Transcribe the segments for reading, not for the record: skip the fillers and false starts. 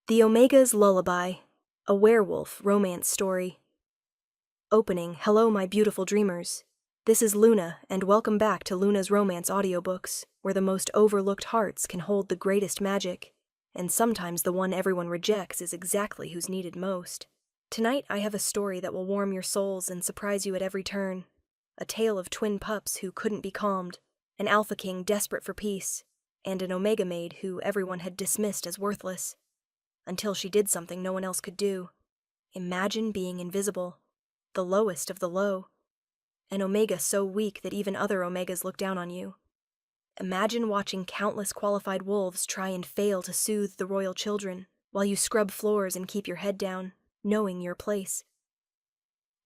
The Omega's Lullaby, a werewolf romance story. Opening, hello my beautiful dreamers. This is Luna, and welcome back to Luna's Romance audiobooks, where the most overlooked hearts can hold the greatest magic, and sometimes the one everyone rejects is exactly who's needed most. Tonight I have a story that will warm your souls and surprise you at every turn. A tale of twin pups who couldn't be calmed, an alpha king desperate for peace, and an omega maid who everyone had dismissed as worthless. Until she did something no one else could do. Imagine being invisible, the lowest of the low. An omega so weak that even other omegas look down on you. Imagine watching countless qualified wolves try and fail to soothe the royal children, while you scrub floors and keep your head down, knowing your place.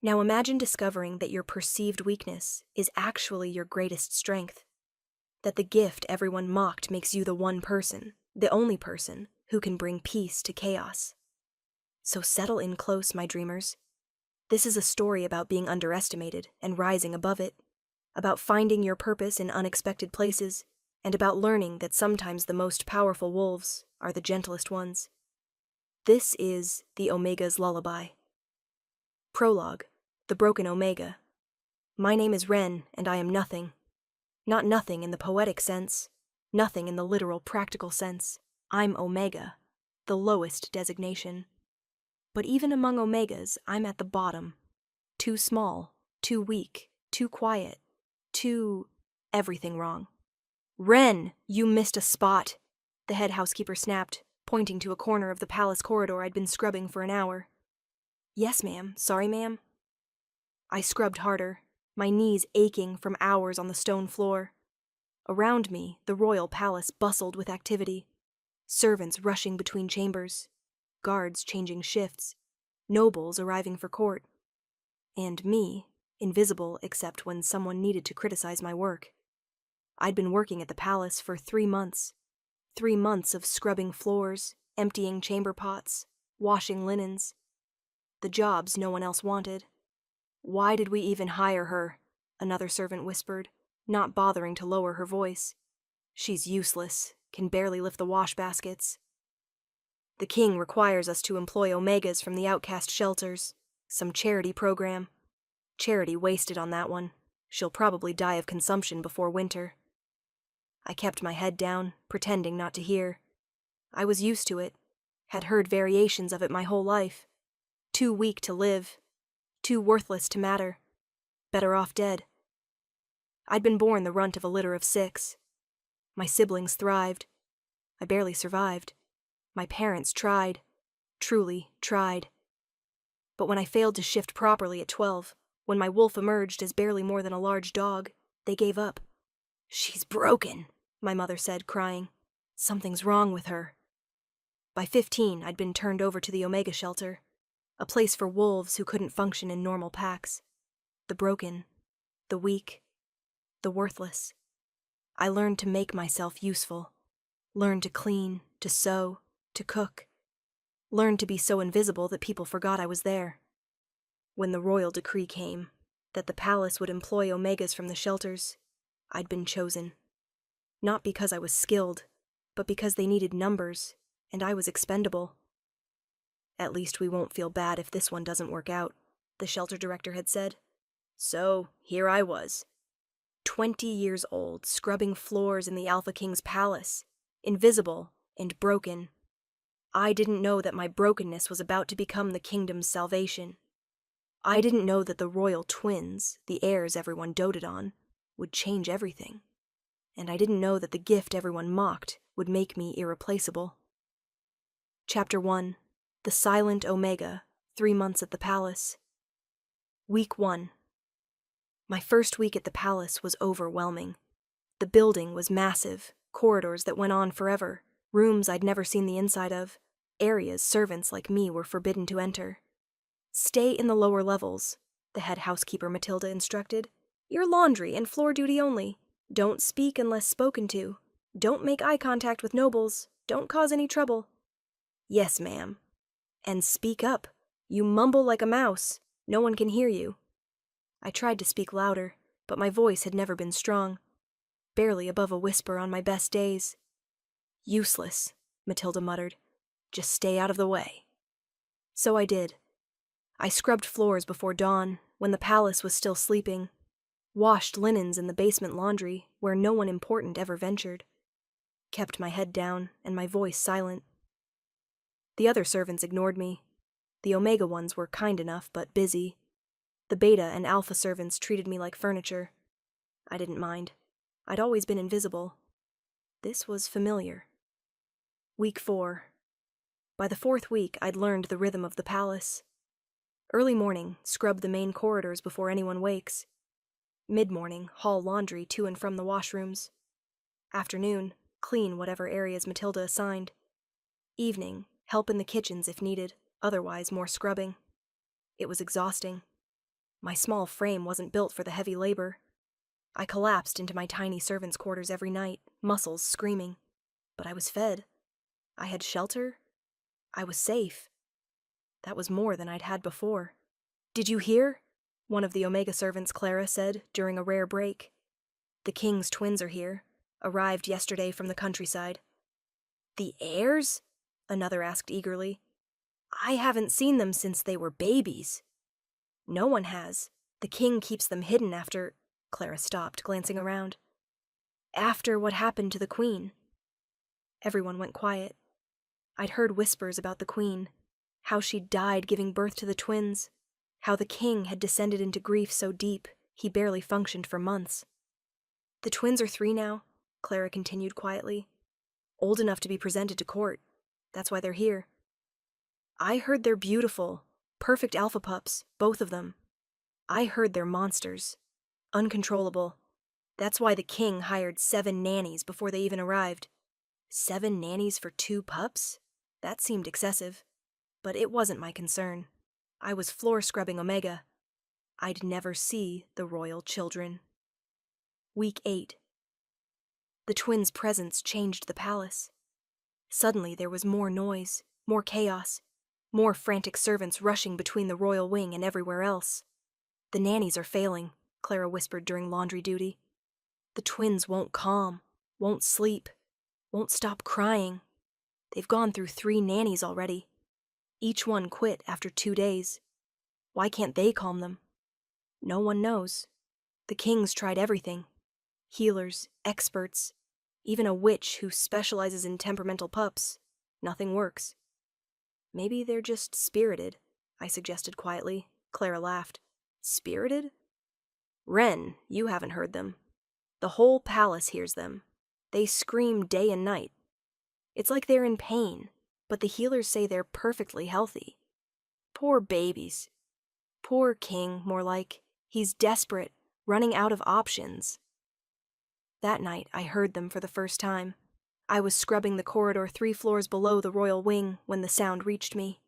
Now imagine discovering that your perceived weakness is actually your greatest strength. That the gift everyone mocked makes you the one person, the only person, who can bring peace to chaos. So settle in close, my dreamers. This is a story about being underestimated and rising above it, about finding your purpose in unexpected places, and about learning that sometimes the most powerful wolves are the gentlest ones. This is the Omega's Lullaby. Prologue, The Broken Omega. My name is Ren, and I am nothing. Not nothing in the poetic sense, nothing in the literal practical sense. I'm Omega, the lowest designation. But even among Omegas, I'm at the bottom. Too small, too weak, too quiet, too... everything wrong. Ren, you missed a spot, the head housekeeper snapped, pointing to a corner of the palace corridor I'd been scrubbing for an hour. Yes, ma'am. Sorry, ma'am. I scrubbed harder, my knees aching from hours on the stone floor. Around me, the royal palace bustled with activity. Servants rushing between chambers, guards changing shifts, nobles arriving for court, and me, invisible except when someone needed to criticize my work. I'd been working at the palace for 3 months. 3 months of scrubbing floors, emptying chamber pots, washing linens. The jobs no one else wanted. Why did we even hire her? Another servant whispered, not bothering to lower her voice. She's useless. Can barely lift the wash baskets. The king requires us to employ omegas from the outcast shelters. Some charity program. Charity wasted on that one. She'll probably die of consumption before winter. I kept my head down, pretending not to hear. I was used to it. Had heard variations of it my whole life. Too weak to live. Too worthless to matter. Better off dead. I'd been born the runt of a litter of 6. My siblings thrived. I barely survived. My parents tried. Truly tried. But when I failed to shift properly at 12, when my wolf emerged as barely more than a large dog, they gave up. She's broken, my mother said, crying. Something's wrong with her. By 15, I'd been turned over to the Omega Shelter, a place for wolves who couldn't function in normal packs. The broken, the weak, the worthless. I learned to make myself useful, learned to clean, to sew, to cook, learned to be so invisible that people forgot I was there. When the royal decree came, that the palace would employ omegas from the shelters, I'd been chosen. Not because I was skilled, but because they needed numbers, and I was expendable. At least we won't feel bad if this one doesn't work out, the shelter director had said. So, here I was. 20 years old, scrubbing floors in the Alpha King's palace, invisible and broken. I didn't know that my brokenness was about to become the kingdom's salvation. I didn't know that the royal twins, the heirs everyone doted on, would change everything. And I didn't know that the gift everyone mocked would make me irreplaceable. Chapter 1. The Silent Omega, 3 months at the palace. Week 1. My first week at the palace was overwhelming. The building was massive, corridors that went on forever, rooms I'd never seen the inside of, areas servants like me were forbidden to enter. Stay in the lower levels, the head housekeeper Matilda instructed. Your laundry and floor duty only. Don't speak unless spoken to. Don't make eye contact with nobles. Don't cause any trouble. Yes, ma'am. And speak up. You mumble like a mouse. No one can hear you. I tried to speak louder, but my voice had never been strong. Barely above a whisper on my best days. Useless, Matilda muttered. Just stay out of the way. So I did. I scrubbed floors before dawn, when the palace was still sleeping, washed linens in the basement laundry, where no one important ever ventured, kept my head down and my voice silent. The other servants ignored me. The Omega ones were kind enough, but busy. The Beta and Alpha servants treated me like furniture. I didn't mind. I'd always been invisible. This was familiar. Week 4. By the 4th week, I'd learned the rhythm of the palace. Early morning, scrub the main corridors before anyone wakes. Mid-morning, haul laundry to and from the washrooms. Afternoon, clean whatever areas Matilda assigned. Evening, help in the kitchens if needed, otherwise more scrubbing. It was exhausting. My small frame wasn't built for the heavy labor. I collapsed into my tiny servants' quarters every night, muscles screaming. But I was fed. I had shelter. I was safe. That was more than I'd had before. "Did you hear?" one of the Omega servants, Clara, said during a rare break. "The king's twins are here. Arrived yesterday from the countryside." "The heirs?" another asked eagerly. "I haven't seen them since they were babies." "No one has. The king keeps them hidden after—" Clara stopped, glancing around. "After what happened to the queen." Everyone went quiet. I'd heard whispers about the queen, how she'd died giving birth to the twins, how the king had descended into grief so deep he barely functioned for months. "The twins are 3 now," Clara continued quietly. "Old enough to be presented to court. That's why they're here. I heard they're beautiful, perfect alpha pups, both of them. I heard they're monsters. Uncontrollable. That's why the king hired 7 nannies before they even arrived. 7 nannies for 2 pups? That seemed excessive. But it wasn't my concern. I was floor scrubbing Omega. I'd never see the royal children. Week 8. The twins' presence changed the palace. Suddenly there was more noise, more chaos, more frantic servants rushing between the royal wing and everywhere else. "The nannies are failing," Clara whispered during laundry duty. "The twins won't calm, won't sleep, won't stop crying. They've gone through 3 nannies already. Each one quit after 2 days. Why can't they calm them? No one knows. The king's tried everything. Healers, experts, even a witch who specializes in temperamental pups. Nothing works." "Maybe they're just spirited," I suggested quietly. Clara laughed. "Spirited? Wren, you haven't heard them. The whole palace hears them. They scream day and night. It's like they're in pain, but the healers say they're perfectly healthy. Poor babies. Poor king, more like. He's desperate, running out of options." That night, I heard them for the first time. I was scrubbing the corridor 3 floors below the royal wing when the sound reached me.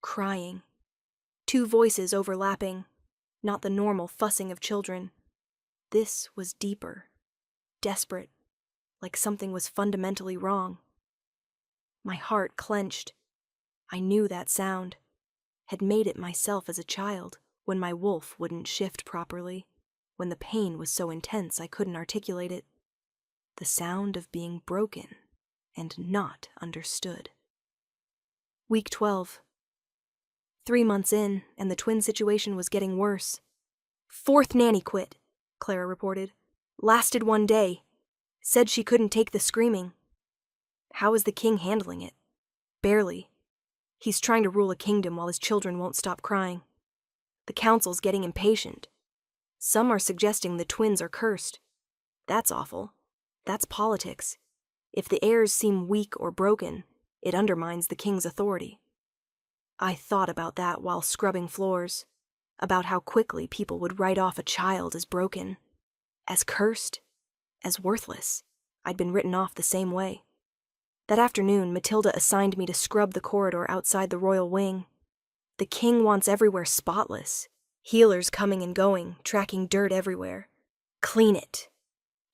Crying. 2 voices overlapping. Not the normal fussing of children. This was deeper. Desperate. Like something was fundamentally wrong. My heart clenched. I knew that sound. Had made it myself as a child, when my wolf wouldn't shift properly, when the pain was so intense I couldn't articulate it. The sound of being broken and not understood. Week 12. 3 months in, and the twin situation was getting worse. 4th nanny quit, Clara reported. Lasted 1 day. Said she couldn't take the screaming. How is the king handling it? Barely. He's trying to rule a kingdom while his children won't stop crying. The council's getting impatient. Some are suggesting the twins are cursed. That's awful. That's politics. If the heirs seem weak or broken, it undermines the king's authority. I thought about that while scrubbing floors, about how quickly people would write off a child as broken, as cursed, as worthless. I'd been written off the same way. That afternoon, Matilda assigned me to scrub the corridor outside the royal wing. The king wants everywhere spotless. Healers coming and going, tracking dirt everywhere. Clean it.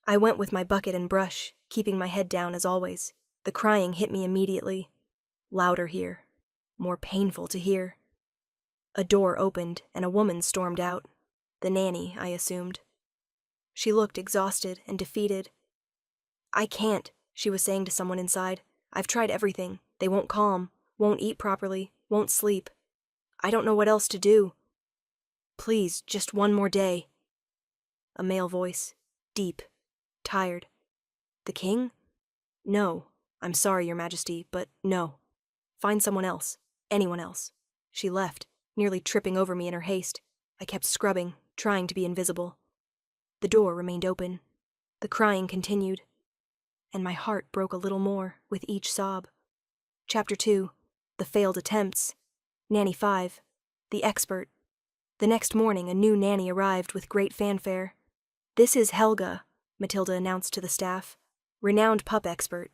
I went with my bucket and brush, keeping my head down as always. The crying hit me immediately. Louder here. More painful to hear. A door opened and a woman stormed out. The nanny, I assumed. She looked exhausted and defeated. "I can't," she was saying to someone inside. "I've tried everything. They won't calm, won't eat properly, won't sleep. I don't know what else to do. Please, just one more day. A male voice, deep, tired. The king? No, I'm sorry, Your Majesty, but no. Find someone else, anyone else. She left, nearly tripping over me in her haste. I kept scrubbing, trying to be invisible. The door remained open. The crying continued, and my heart broke a little more with each sob. Chapter 2, The Failed Attempts. Nanny 5, The Expert. The next morning, a new nanny arrived with great fanfare. This is Helga, Matilda announced to the staff. Renowned pup expert.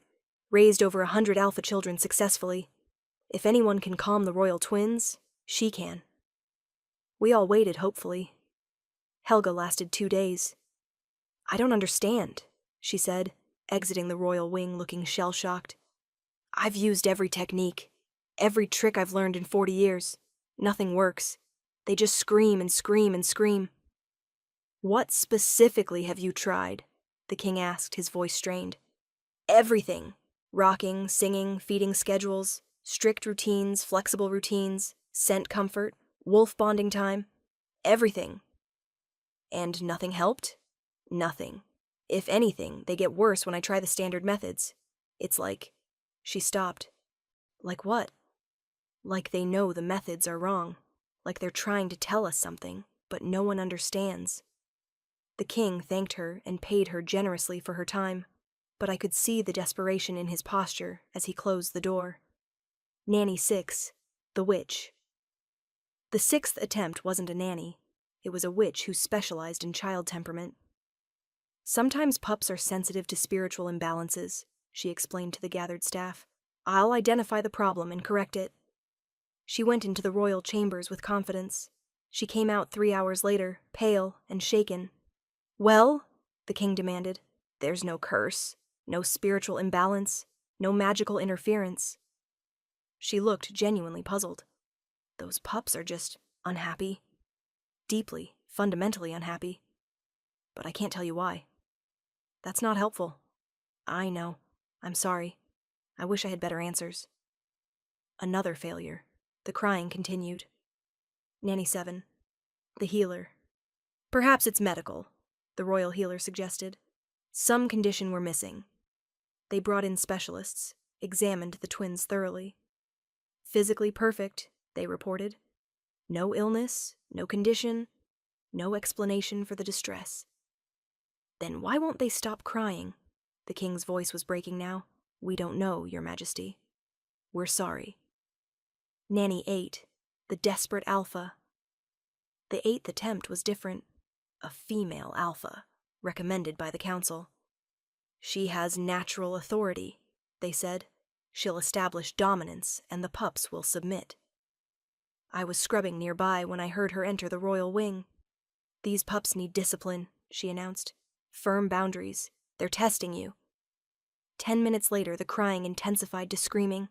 Raised over 100 alpha children successfully. If anyone can calm the royal twins, she can. We all waited hopefully. Helga lasted 2 days. I don't understand, she said, exiting the royal wing looking shell-shocked. I've used every technique, every trick I've learned in 40 years. Nothing works. They just scream and scream and scream. What specifically have you tried? The king asked, his voice strained. Everything. Rocking, singing, feeding schedules, strict routines, flexible routines, scent comfort, wolf bonding time. Everything. And nothing helped? Nothing. If anything, they get worse when I try the standard methods. It's like... She stopped. Like what? Like they know the methods are wrong. Like they're trying to tell us something, but no one understands. The king thanked her and paid her generously for her time, but I could see the desperation in his posture as he closed the door. Nanny 6, the witch. The 6th attempt wasn't a nanny. It was a witch who specialized in child temperament. Sometimes pups are sensitive to spiritual imbalances, she explained to the gathered staff. I'll identify the problem and correct it. She went into the royal chambers with confidence. She came out 3 hours later, pale and shaken. Well, the king demanded, there's no curse, no spiritual imbalance, no magical interference. She looked genuinely puzzled. Those pups are just unhappy. Deeply, fundamentally unhappy. But I can't tell you why. That's not helpful. I know. I'm sorry. I wish I had better answers. Another failure. The crying continued. Nanny 7. The healer. Perhaps it's medical, the royal healer suggested. Some condition we're missing. They brought in specialists, examined the twins thoroughly. Physically perfect, they reported. No illness, no condition, no explanation for the distress. Then why won't they stop crying? The king's voice was breaking now. We don't know, Your Majesty. We're sorry. Nanny 8, the desperate alpha. The 8th attempt was different. A female alpha, recommended by the council. She has natural authority, they said. She'll establish dominance, and the pups will submit. I was scrubbing nearby when I heard her enter the royal wing. These pups need discipline, she announced. Firm boundaries. They're testing you. 10 minutes later, the crying intensified to screaming.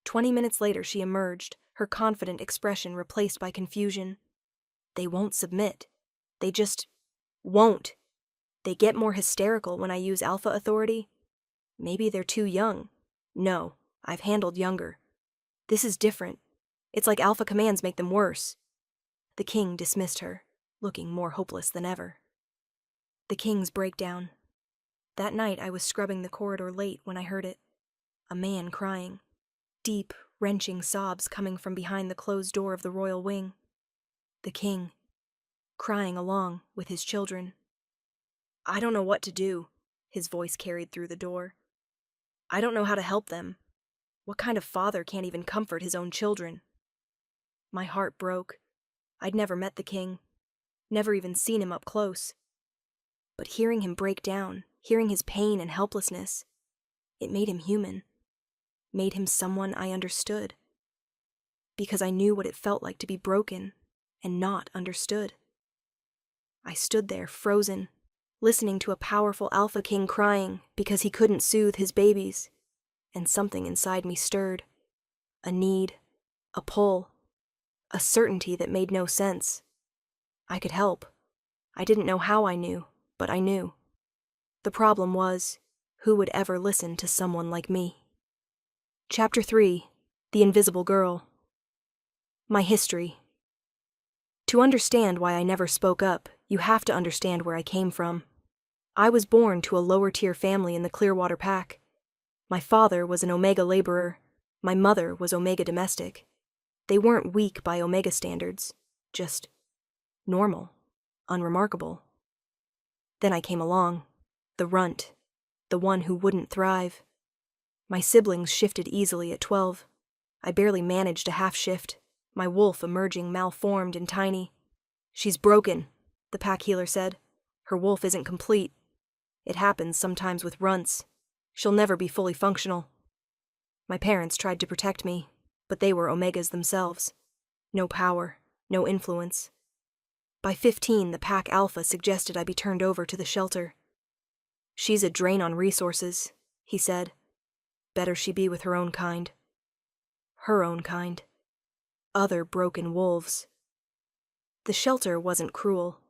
20 minutes later, she emerged, her confident expression replaced by confusion. They won't submit. They just won't. They get more hysterical when I use alpha authority. Maybe they're too young. No, I've handled younger. This is different. It's like alpha commands make them worse. The king dismissed her, looking more hopeless than ever. The king's breakdown. That night I was scrubbing the corridor late when I heard it. A man crying. Deep, wrenching sobs coming from behind the closed door of the royal wing. The king, crying along with his children. I don't know what to do, his voice carried through the door. I don't know how to help them. What kind of father can't even comfort his own children? My heart broke. I'd never met the king, never even seen him up close. But hearing him break down, hearing his pain and helplessness, it made him human, made him someone I understood. Because I knew what it felt like to be broken and not understood. I stood there, frozen, listening to a powerful alpha king crying because he couldn't soothe his babies, and something inside me stirred. A need, a pull, a certainty that made no sense. I could help. I didn't know how I knew, but I knew. The problem was, who would ever listen to someone like me? Chapter 3: The Invisible Girl. My history. To understand why I never spoke up, you have to understand where I came from. I was born to a lower-tier family in the Clearwater Pack. My father was an Omega laborer. My mother was Omega domestic. They weren't weak by Omega standards, just normal, unremarkable. Then I came along, the runt, the one who wouldn't thrive. My siblings shifted easily at 12. I barely managed a half shift, my wolf emerging malformed and tiny. "She's broken," the pack healer said. "Her wolf isn't complete. It happens sometimes with runts. She'll never be fully functional." My parents tried to protect me, but they were Omegas themselves. No power, no influence. By 15, the pack alpha suggested I be turned over to the shelter. "She's a drain on resources," he said. "Better she be with her own kind." Her own kind. Other broken wolves. The shelter wasn't cruel,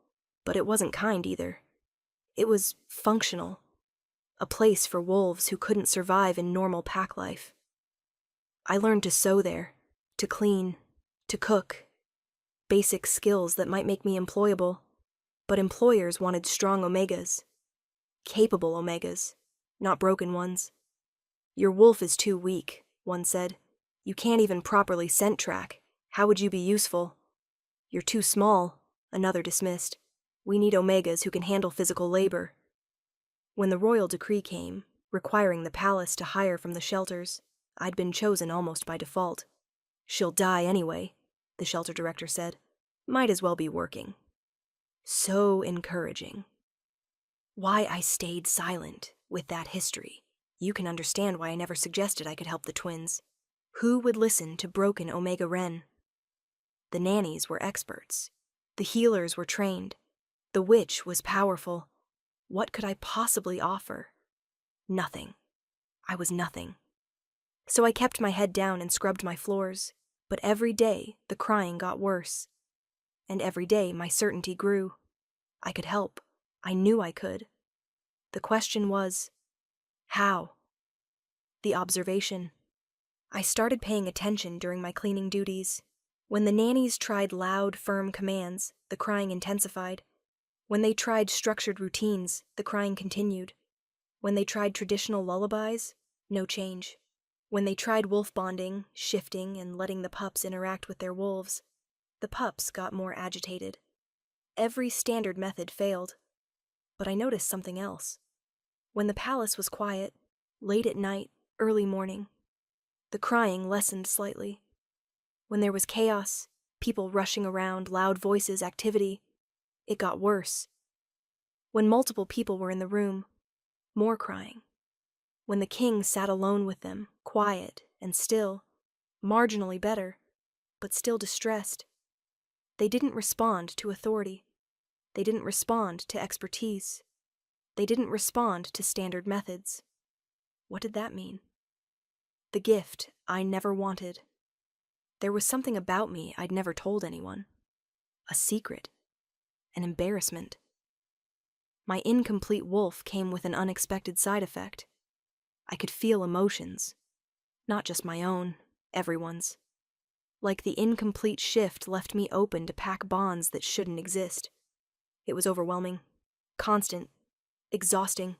but it wasn't kind either. It was functional. A place for wolves who couldn't survive in normal pack life. I learned to sew there, to clean, to cook. Basic skills that might make me employable, but employers wanted strong Omegas. Capable Omegas, not broken ones. "Your wolf is too weak," one said. "You can't even properly scent track. How would you be useful?" "You're too small," another dismissed. "We need Omegas who can handle physical labor." When the royal decree came, requiring the palace to hire from the shelters, I'd been chosen almost by default. "She'll die anyway," the shelter director said. "Might as well be working." So encouraging. Why I stayed silent with that history. You can understand why I never suggested I could help the twins. Who would listen to broken Omega Ren? The nannies were experts. The healers were trained. The witch was powerful. What could I possibly offer? Nothing. I was nothing. So I kept my head down and scrubbed my floors, but every day the crying got worse. And every day my certainty grew. I could help. I knew I could. The question was, how? The observation. I started paying attention during my cleaning duties. When the nannies tried loud, firm commands, the crying intensified. When they tried structured routines, the crying continued. When they tried traditional lullabies, no change. When they tried wolf bonding, shifting, and letting the pups interact with their wolves, the pups got more agitated. Every standard method failed. But I noticed something else. When the palace was quiet, late at night, early morning, the crying lessened slightly. When there was chaos, people rushing around, loud voices, activity, it got worse. When multiple people were in the room, more crying. When the king sat alone with them, quiet and still, marginally better, but still distressed. They didn't respond to authority. They didn't respond to expertise. They didn't respond to standard methods. What did that mean? The gift I never wanted. There was something about me I'd never told anyone. A secret. An embarrassment. My incomplete wolf came with an unexpected side effect. I could feel emotions. Not just my own, everyone's. Like the incomplete shift left me open to pack bonds that shouldn't exist. It was overwhelming, constant, exhausting.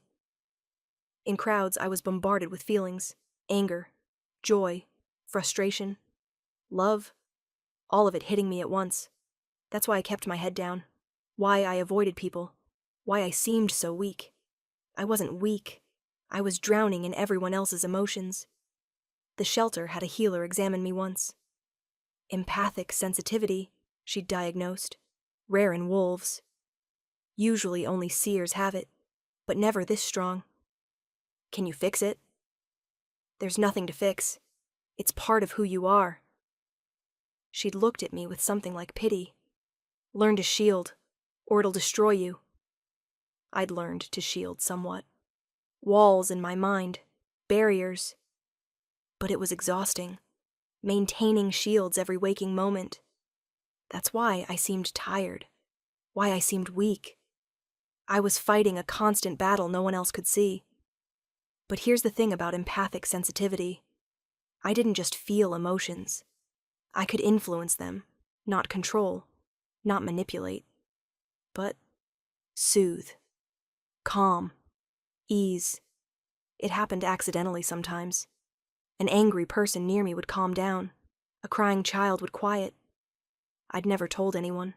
In crowds, I was bombarded with feelings: anger, joy, frustration, love, all of it hitting me at once. That's why I kept my head down, why I avoided people, why I seemed so weak. I wasn't weak. I was drowning in everyone else's emotions. The shelter had a healer examine me once. Empathic sensitivity, she'd diagnosed, rare in wolves. Usually only seers have it, but never this strong. Can you fix it? There's nothing to fix. It's part of who you are. She'd looked at me with something like pity. Learn to shield, or it'll destroy you. I'd learned to shield somewhat. Walls in my mind, barriers. But it was exhausting, maintaining shields every waking moment. That's why I seemed tired, why I seemed weak. I was fighting a constant battle no one else could see. But here's the thing about empathic sensitivity. I didn't just feel emotions. I could influence them, not control, not manipulate, but soothe, calm, ease. It happened accidentally sometimes. An angry person near me would calm down. A crying child would quiet. I'd never told anyone,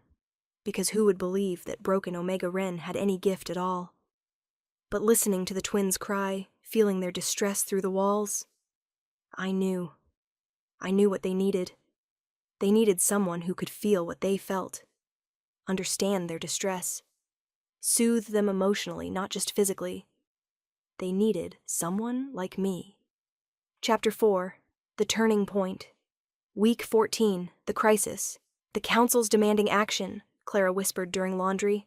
because who would believe that broken Omega Ren had any gift at all? But listening to the twins cry, feeling their distress through the walls, I knew. I knew what they needed. They needed someone who could feel what they felt, understand their distress, soothe them emotionally, not just physically. They needed someone like me. Chapter 4, The Turning Point. Week 14, The Crisis. The Council's demanding action, Clara whispered during laundry.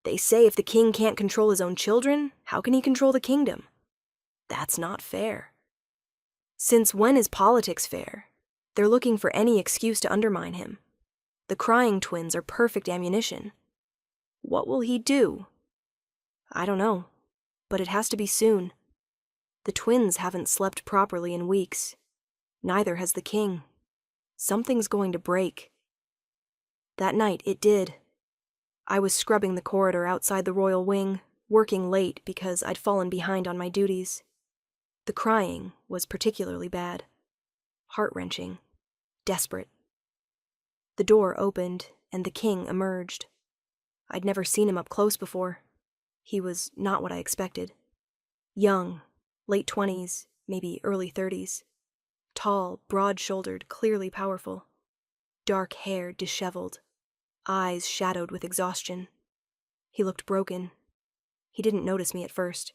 They say if the king can't control his own children, how can he control the kingdom? That's not fair. Since when is politics fair? They're looking for any excuse to undermine him. The crying twins are perfect ammunition. What will he do? I don't know, but it has to be soon. The twins haven't slept properly in weeks. Neither has the king. Something's going to break. That night, it did. I was scrubbing the corridor outside the royal wing, working late because I'd fallen behind on my duties. The crying was particularly bad. Heart-wrenching. Desperate. The door opened, and the king emerged. I'd never seen him up close before. He was not what I expected. Young, late 20s, maybe early 30s. Tall, broad-shouldered, clearly powerful. Dark hair disheveled. Eyes shadowed with exhaustion. He looked broken. He didn't notice me at first.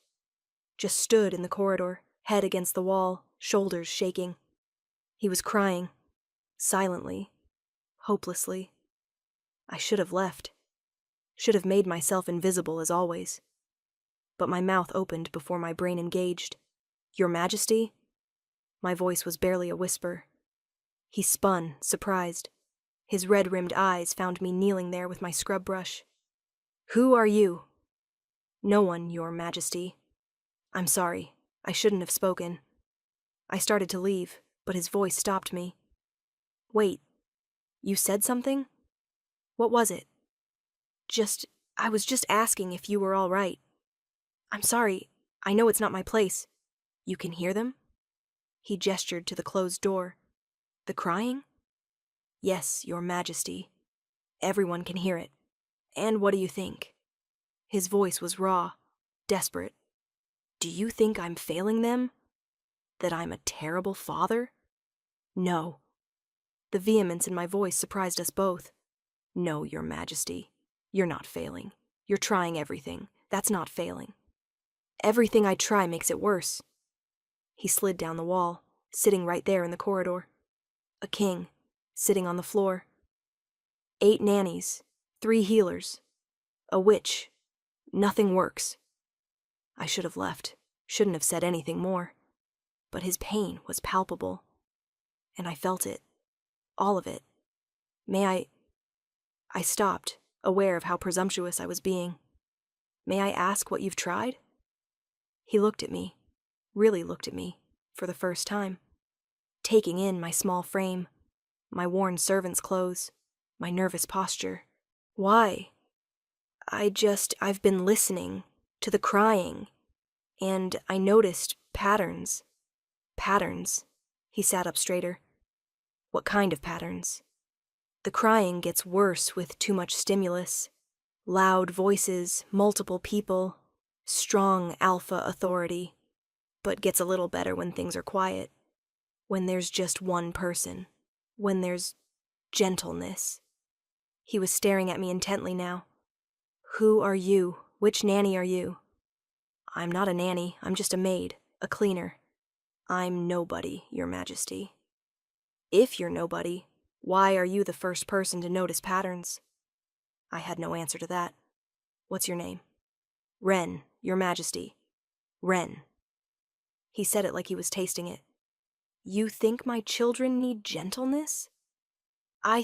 Just stood in the corridor, head against the wall, shoulders shaking. He was crying. Silently. Hopelessly. I should have left. Should have made myself invisible as always. But my mouth opened before my brain engaged. Your Majesty? My voice was barely a whisper. He spun, surprised. His red-rimmed eyes found me kneeling there with my scrub brush. Who are you? No one, Your Majesty. I'm sorry. I shouldn't have spoken. I started to leave, but his voice stopped me. Wait. You said something? What was it? I was just asking if you were all right. I'm sorry. I know it's not my place. You can hear them? He gestured to the closed door. The crying? Yes, Your Majesty. Everyone can hear it. And what do you think? His voice was raw, desperate. Do you think I'm failing them? That I'm a terrible father? No. The vehemence in my voice surprised us both. No, Your Majesty. You're not failing. You're trying everything. That's not failing. Everything I try makes it worse. He slid down the wall, sitting right there in the corridor. A king, sitting on the floor. 8 nannies, 3 healers. A witch. Nothing works. I should have left. Shouldn't have said anything more. But his pain was palpable. And I felt it. All of it. I stopped, aware of how presumptuous I was being. May I ask what you've tried? He looked at me, really looked at me, for the first time, taking in my small frame, my worn servant's clothes, my nervous posture. Why? I've been listening to the crying, and I noticed patterns. Patterns. He sat up straighter. What kind of patterns? The crying gets worse with too much stimulus. Loud voices, multiple people, strong alpha authority. But gets a little better when things are quiet. When there's just one person. When there's gentleness. He was staring at me intently now. Who are you? Which nanny are you? I'm not a nanny, I'm just a maid, a cleaner. I'm nobody, Your Majesty. If you're nobody, why are you the first person to notice patterns? I had no answer to that. What's your name? Ren, Your Majesty. Ren. He said it like he was tasting it. You think my children need gentleness? I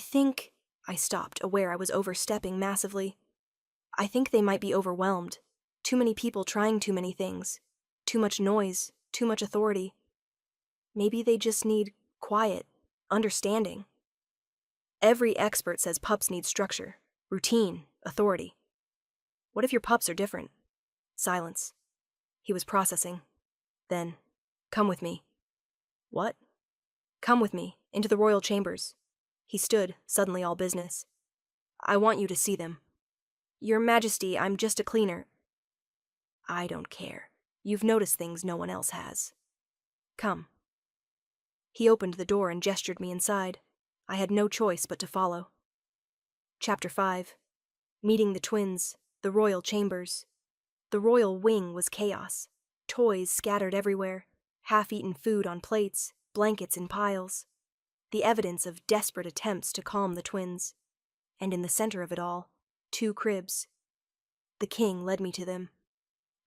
stopped, aware I was overstepping massively. I think they might be overwhelmed. Too many people trying too many things. Too much noise. Too much authority. Maybe they just need quiet, understanding. Every expert says pups need structure, routine, authority. What if your pups are different? Silence. He was processing. Then, come with me. What? Come with me, into the royal chambers. He stood, suddenly all business. I want you to see them. Your Majesty, I'm just a cleaner. I don't care. You've noticed things no one else has. Come. He opened the door and gestured me inside. I had no choice but to follow. Chapter 5. Meeting the twins, the royal chambers. The royal wing was chaos. Toys scattered everywhere, half-eaten food on plates, blankets in piles. The evidence of desperate attempts to calm the twins. And in the center of it all, 2 cribs. The king led me to them.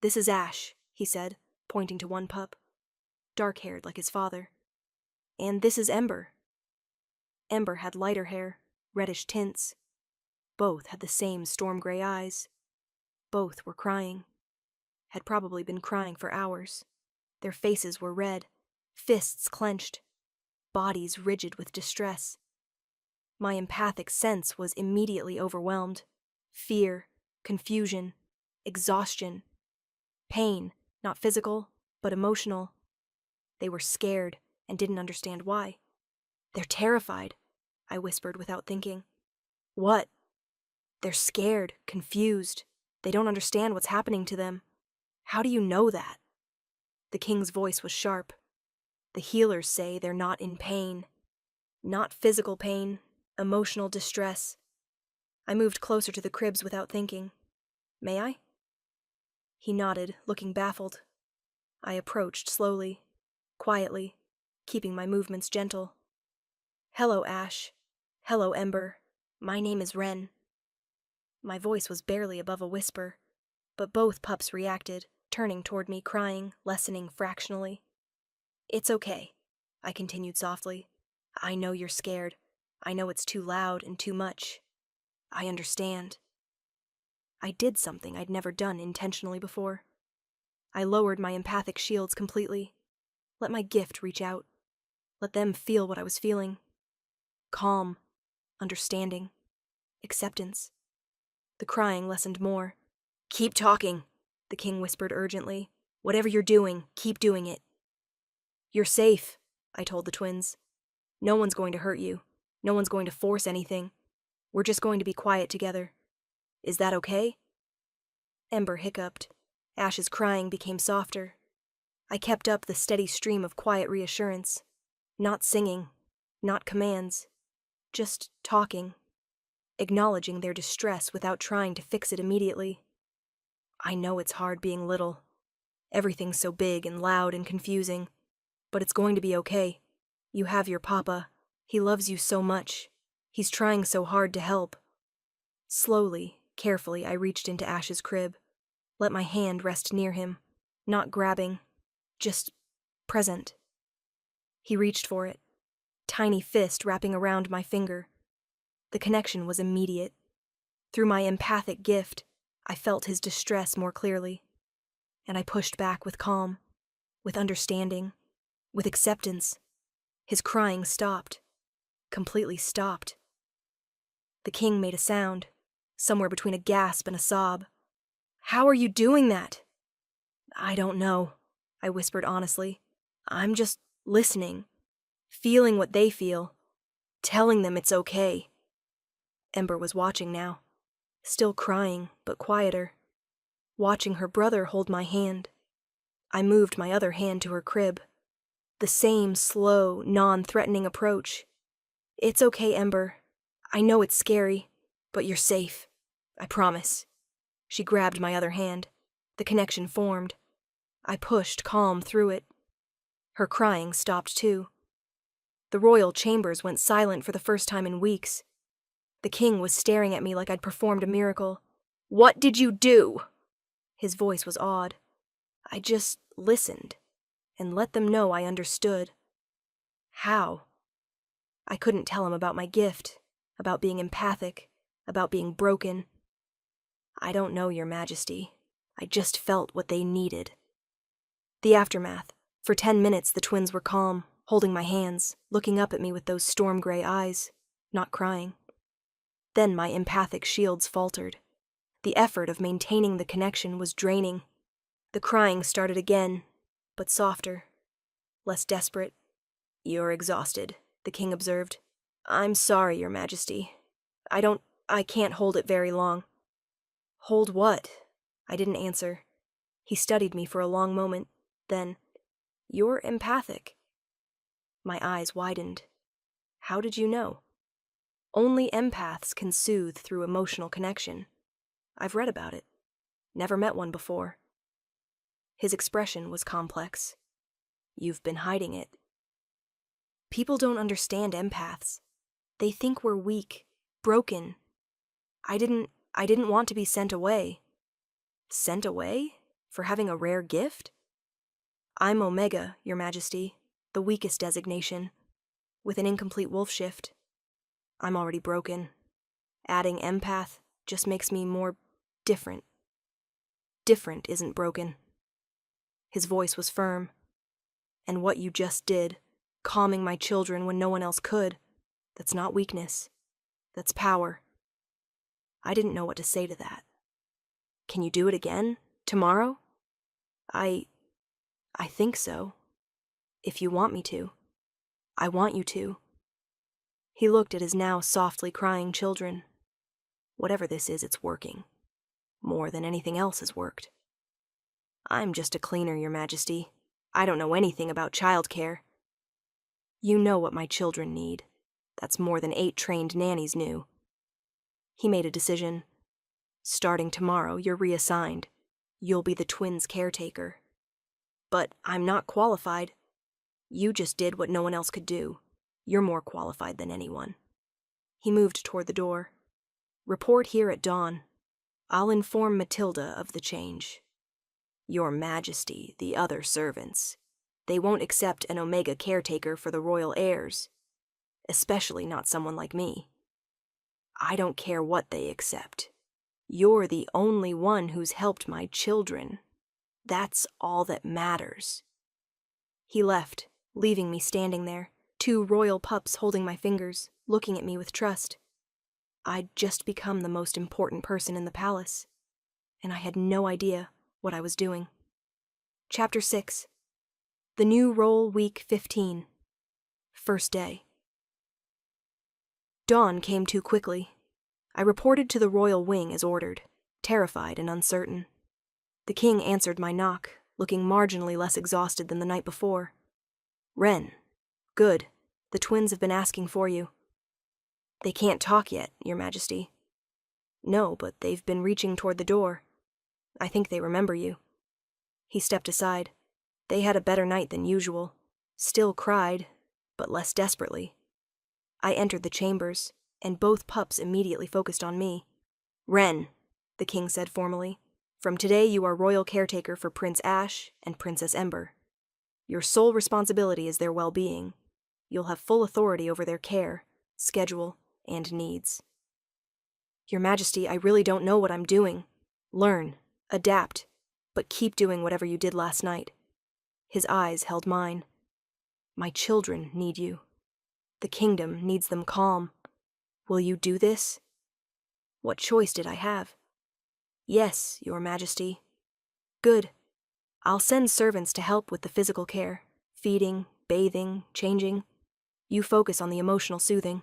This is Ash, he said, pointing to one pup. Dark-haired like his father. And this is Ember. Ember had lighter hair, reddish tints. Both had the same storm-gray eyes. Both were crying. Had probably been crying for hours. Their faces were red, fists clenched, bodies rigid with distress. My empathic sense was immediately overwhelmed. Fear, confusion, exhaustion. Pain, not physical, but emotional. They were scared and didn't understand why. They're terrified, I whispered without thinking. What? They're scared, confused. They don't understand what's happening to them. How do you know that? The king's voice was sharp. The healers say they're not in pain. Not physical pain, emotional distress. I moved closer to the cribs without thinking. May I? He nodded, looking baffled. I approached slowly, quietly, keeping my movements gentle. Hello, Ash. Hello, Ember. My name is Wren. My voice was barely above a whisper, but both pups reacted, turning toward me, crying, lessening fractionally. It's okay, I continued softly. I know you're scared. I know it's too loud and too much. I understand. I did something I'd never done intentionally before. I lowered my empathic shields completely. Let my gift reach out. Let them feel what I was feeling. Calm, understanding, acceptance. The crying lessened more. Keep talking, the king whispered urgently. Whatever you're doing, keep doing it. You're safe, I told the twins. No one's going to hurt you. No one's going to force anything. We're just going to be quiet together. Is that okay? Ember hiccuped. Ash's crying became softer. I kept up the steady stream of quiet reassurance. Not singing, not commands. Just talking. Acknowledging their distress without trying to fix it immediately. I know it's hard being little. Everything's so big and loud and confusing. But it's going to be okay. You have your papa. He loves you so much. He's trying so hard to help. Slowly, carefully, I reached into Ash's crib. Let my hand rest near him. Not grabbing. Just present. He reached for it. Tiny fist wrapping around my finger. The connection was immediate. Through my empathic gift, I felt his distress more clearly. And I pushed back with calm, with understanding, with acceptance. His crying stopped. Completely stopped. The king made a sound, somewhere between a gasp and a sob. How are you doing that? I don't know, I whispered honestly. I'm just listening, feeling what they feel, telling them it's okay. Ember was watching now, still crying, but quieter. Watching her brother hold my hand. I moved my other hand to her crib. The same slow, non-threatening approach. It's okay, Ember. I know it's scary, but you're safe. I promise. She grabbed my other hand. The connection formed. I pushed calm through it. Her crying stopped too. The royal chambers went silent for the first time in weeks. The king was staring at me like I'd performed a miracle. What did you do? His voice was awed. I just listened and let them know I understood. How? I couldn't tell him about my gift, about being empathic, about being broken. I don't know, Your Majesty. I just felt what they needed. The aftermath. For 10 minutes, the twins were calm, holding my hands, looking up at me with those storm-gray eyes, not crying. Then my empathic shields faltered. The effort of maintaining the connection was draining. The crying started again, but softer, less desperate. "You're exhausted," the king observed. "I'm sorry, Your Majesty. I can't hold it very long." "Hold what?" I didn't answer. He studied me for a long moment. Then, "You're empathic." My eyes widened. "How did you know?" "Only empaths can soothe through emotional connection. I've read about it. Never met one before." His expression was complex. "You've been hiding it." "People don't understand empaths. They think we're weak, broken. I didn't want to be sent away." "Sent away? For having a rare gift?" "I'm Omega, Your Majesty, the weakest designation, with an incomplete wolf shift. I'm already broken. Adding empath just makes me more different." "Different isn't broken." His voice was firm. "And what you just did, calming my children when no one else could, that's not weakness. That's power." I didn't know what to say to that. "Can you do it again? Tomorrow?" I think so. If you want me to. I want you to." He looked at his now softly crying children. "Whatever this is, it's working. More than anything else has worked." "I'm just a cleaner, Your Majesty. I don't know anything about childcare." "You know what my children need. That's more than 8 trained nannies knew." He made a decision. "Starting tomorrow, you're reassigned. You'll be the twins' caretaker." "But I'm not qualified." "You just did what no one else could do. You're more qualified than anyone." He moved toward the door. "Report here at dawn. I'll inform Matilda of the change. Your Majesty, the other servants. They won't accept an Omega caretaker for the royal heirs. Especially not someone like me. I don't care what they accept. You're the only one who's helped my children. That's all that matters." He left, leaving me standing there, 2 royal pups holding my fingers, looking at me with trust. I'd just become the most important person in the palace, and I had no idea what I was doing. Chapter 6. The New Role, Week 15. First day. Dawn came too quickly. I reported to the royal wing as ordered, terrified and uncertain. The king answered my knock, looking marginally less exhausted than the night before. "Wren. Good. The twins have been asking for you." "They can't talk yet, Your Majesty." "No, but they've been reaching toward the door. I think they remember you." He stepped aside. "They had a better night than usual. Still cried, but less desperately." I entered the chambers, and both pups immediately focused on me. "Wren," the king said formally, "from today you are royal caretaker for Prince Ash and Princess Ember. Your sole responsibility is their well-being. You'll have full authority over their care, schedule, and needs." "Your Majesty, I really don't know what I'm doing." "Learn, adapt, but keep doing whatever you did last night." His eyes held mine. "My children need you. The kingdom needs them calm. Will you do this?" What choice did I have? "Yes, Your Majesty." "Good. I'll send servants to help with the physical care, feeding, bathing, changing. You focus on the emotional soothing."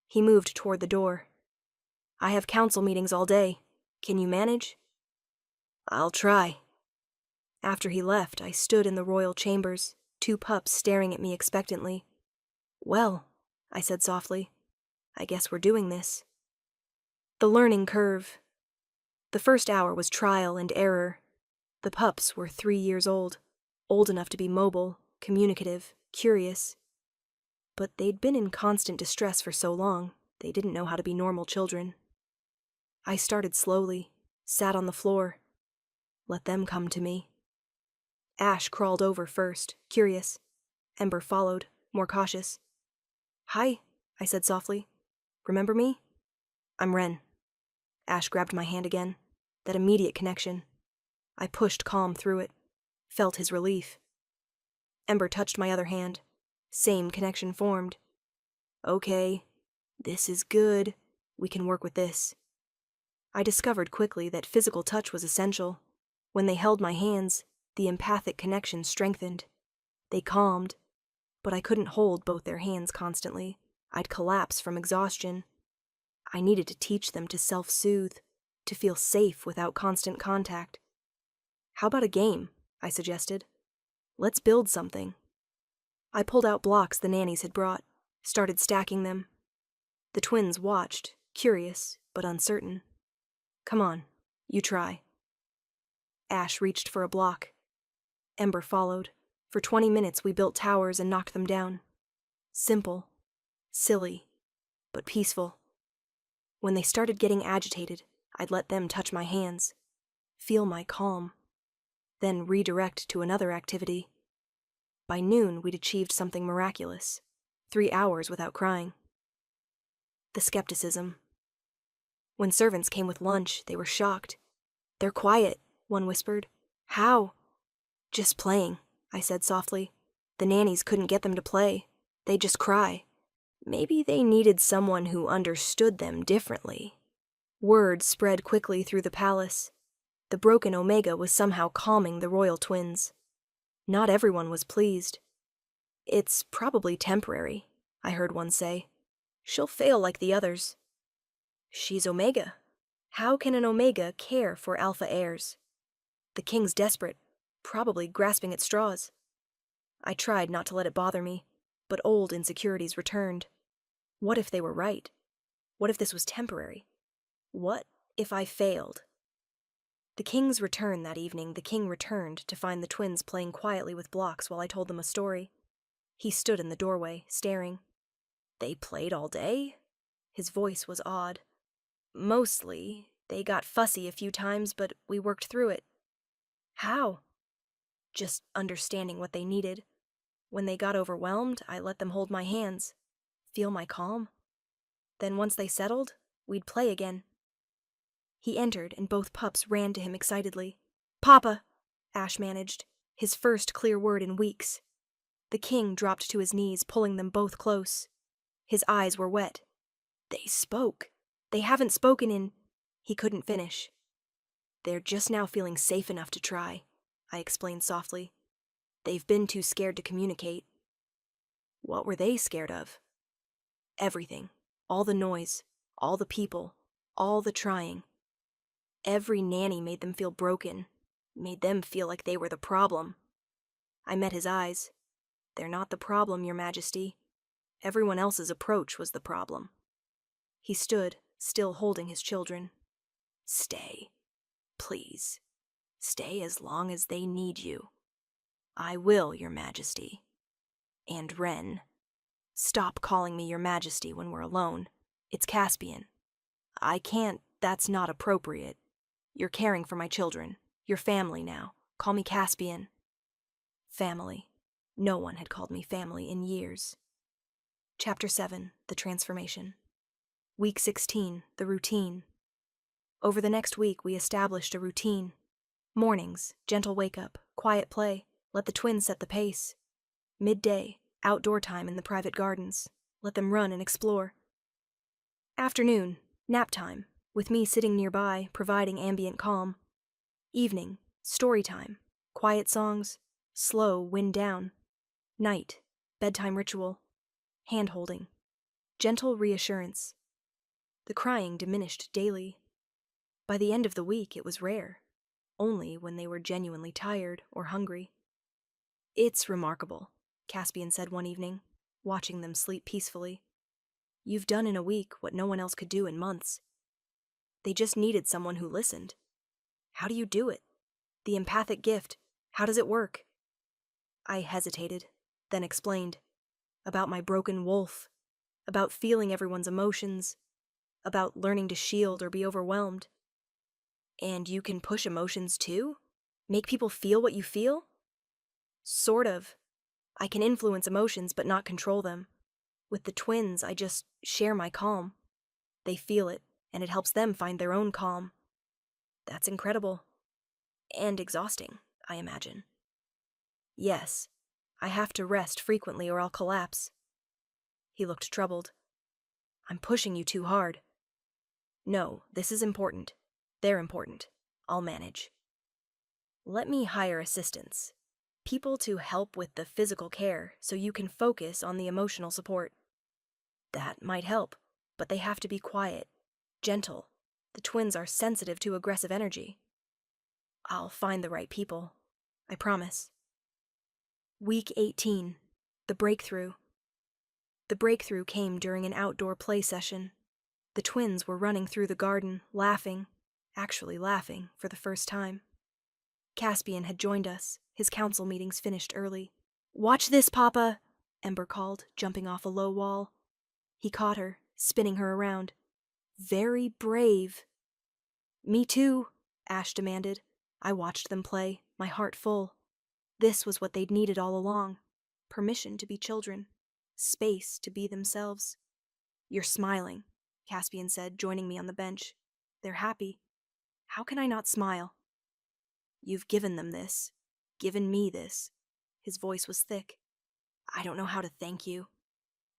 He moved toward the door. "I have council meetings all day. Can you manage?" "I'll try." After he left, I stood in the royal chambers, 2 pups staring at me expectantly. "Well," I said softly, "I guess we're doing this." The learning curve. The first hour was trial and error. The pups were 3 years old enough to be mobile, communicative, curious. But they'd been in constant distress for so long, they didn't know how to be normal children. I started slowly, sat on the floor. Let them come to me. Ash crawled over first, curious. Ember followed, more cautious. "Hi," I said softly. "Remember me?" "I'm Wren." Ash grabbed my hand again. That immediate connection. I pushed calm through it, felt his relief. Ember touched my other hand, Same connection formed. Okay, this is good. We can work with this. I discovered quickly that physical touch was essential. When they held my hands, the empathic connection strengthened. They calmed, but I couldn't hold both their hands constantly. I'd collapse from exhaustion. I needed to teach them to self-soothe, to feel safe without constant contact. How about a game? I suggested. Let's build something. I pulled out blocks the nannies had brought, started stacking them. The twins watched, curious but uncertain. Come on, you try. Ash reached for a block. Ember followed. For 20 minutes we built towers and knocked them down. Simple, silly, but peaceful. When they started getting agitated, I'd let them touch my hands, feel my calm, then redirect to another activity. By noon, we'd achieved something miraculous. 3 hours without crying. The skepticism. When servants came with lunch, they were shocked. They're quiet, one whispered. How? Just playing, I said softly. The nannies couldn't get them to play. They'd just cry. Maybe they needed someone who understood them differently. Word spread quickly through the palace. The broken Omega was somehow calming the royal twins. Not everyone was pleased. It's probably temporary, I heard one say. She'll fail like the others. She's Omega. How can an Omega care for Alpha heirs? The king's desperate, probably grasping at straws. I tried not to let it bother me, but old insecurities returned. What if they were right? What if this was temporary? What if I failed? The king's return that evening, the king returned to find the twins playing quietly with blocks while I told them a story. He stood in the doorway, staring. They played all day? His voice was odd. Mostly. They got fussy a few times, but we worked through it. How? Just understanding what they needed. When they got overwhelmed, I let them hold my hands, feel my calm. Then once they settled, we'd play again. He entered, and both pups ran to him excitedly. Papa, Ash managed, his first clear word in weeks. The king dropped to his knees, pulling them both close. His eyes were wet. They spoke. They haven't spoken in... He couldn't finish. They're just now feeling safe enough to try, I explained softly. They've been too scared to communicate. What were they scared of? Everything. All the noise. All the people. All the trying. Every nanny made them feel broken, made them feel like they were the problem. I met his eyes. They're not the problem, Your Majesty. Everyone else's approach was the problem. He stood, still holding his children. Stay. Please. Stay as long as they need you. I will, Your Majesty. And Wren. Stop calling me Your Majesty when we're alone. It's Caspian. I can't, that's not appropriate. You're caring for my children. Your family now. Call me Caspian. Family. No one had called me family in years. Chapter 7, The Transformation. Week 16, The Routine. Over the next week, we established a routine. Mornings, gentle wake-up, quiet play, let the twins set the pace. Midday, outdoor time in the private gardens, let them run and explore. Afternoon, nap time, with me sitting nearby, providing ambient calm. Evening, story time, quiet songs, slow wind down. Night, bedtime ritual, hand-holding, gentle reassurance. The crying diminished daily. By the end of the week, it was rare, only when they were genuinely tired or hungry. It's remarkable, Caspian said one evening, watching them sleep peacefully. You've done in a week what no one else could do in months. They just needed someone who listened. How do you do it? The empathic gift, how does it work? I hesitated, then explained. About my broken wolf, about feeling everyone's emotions, about learning to shield or be overwhelmed. And you can push emotions too? Make people feel what you feel? Sort of. I can influence emotions but not control them. With the twins, I just share my calm. They feel it, and it helps them find their own calm. That's incredible. And exhausting, I imagine. Yes, I have to rest frequently or I'll collapse. He looked troubled. I'm pushing you too hard. No, this is important. They're important. I'll manage. Let me hire assistants. People to help with the physical care so you can focus on the emotional support. That might help, but they have to be quiet, gentle. The twins are sensitive to aggressive energy. I'll find the right people. I promise. Week 18. The breakthrough. The breakthrough came during an outdoor play session. The twins were running through the garden, actually laughing, for the first time. Caspian had joined us. His council meetings finished early. Watch this, Papa, Ember called, jumping off a low wall. He caught her, spinning her around. Very brave. Me too, Ash demanded. I watched them play, my heart full. This was what they'd needed all along. Permission to be children. Space to be themselves. You're smiling, Caspian said, joining me on the bench. They're happy. How can I not smile? You've given them this. Given me this. His voice was thick. I don't know how to thank you.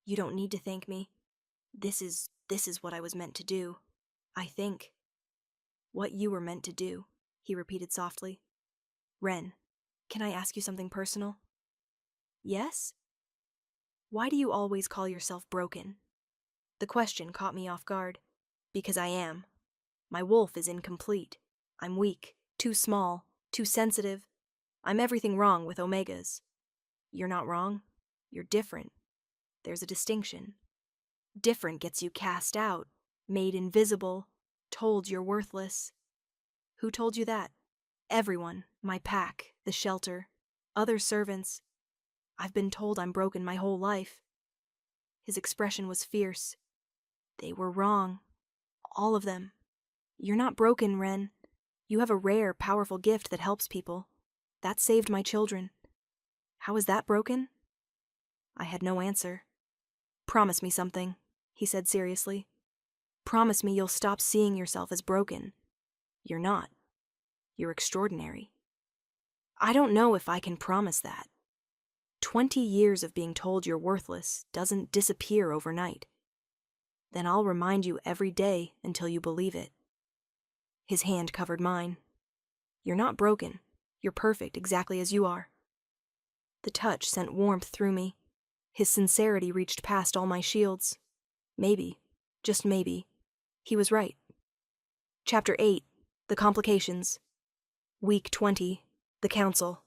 You don't need to thank me. This is what I was meant to do. I think. What you were meant to do, he repeated softly. Ren, can I ask you something personal? Yes? Why do you always call yourself broken? The question caught me off guard. Because I am. My wolf is incomplete. I'm weak, too small, too sensitive. I'm everything wrong with omegas. You're not wrong. You're different. There's a distinction. Different gets you cast out, made invisible, told you're worthless. Who told you that? Everyone, my pack, the shelter, other servants. I've been told I'm broken my whole life. His expression was fierce. They were wrong. All of them. You're not broken, Ren. You have a rare, powerful gift that helps people. That saved my children. How is that broken? I had no answer. Promise me something, he said seriously. Promise me you'll stop seeing yourself as broken. You're not. You're extraordinary. I don't know if I can promise that. 20 years of being told you're worthless doesn't disappear overnight. Then I'll remind you every day until you believe it. His hand covered mine. You're not broken. You're perfect exactly as you are. The touch sent warmth through me. His sincerity reached past all my shields. Maybe, just maybe, he was right. Chapter 8. The Complications. Week 20. The Council.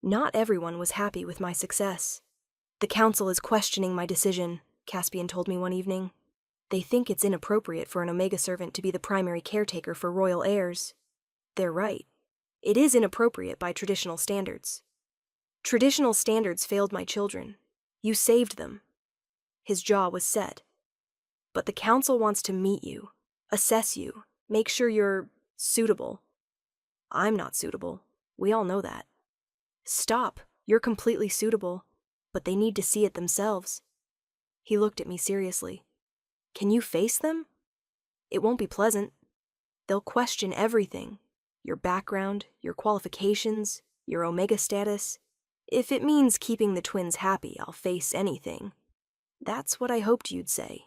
Not everyone was happy with my success. The Council is questioning my decision, Caspian told me one evening. They think it's inappropriate for an Omega servant to be the primary caretaker for royal heirs. They're right. It is inappropriate by traditional standards. Traditional standards failed my children. You saved them. His jaw was set. But the Council wants to meet you, assess you, make sure you're suitable. I'm not suitable. We all know that. Stop. You're completely suitable. But they need to see it themselves. He looked at me seriously. Can you face them? It won't be pleasant. They'll question everything. Your background, your qualifications, your Omega status. If it means keeping the twins happy, I'll face anything. That's what I hoped you'd say.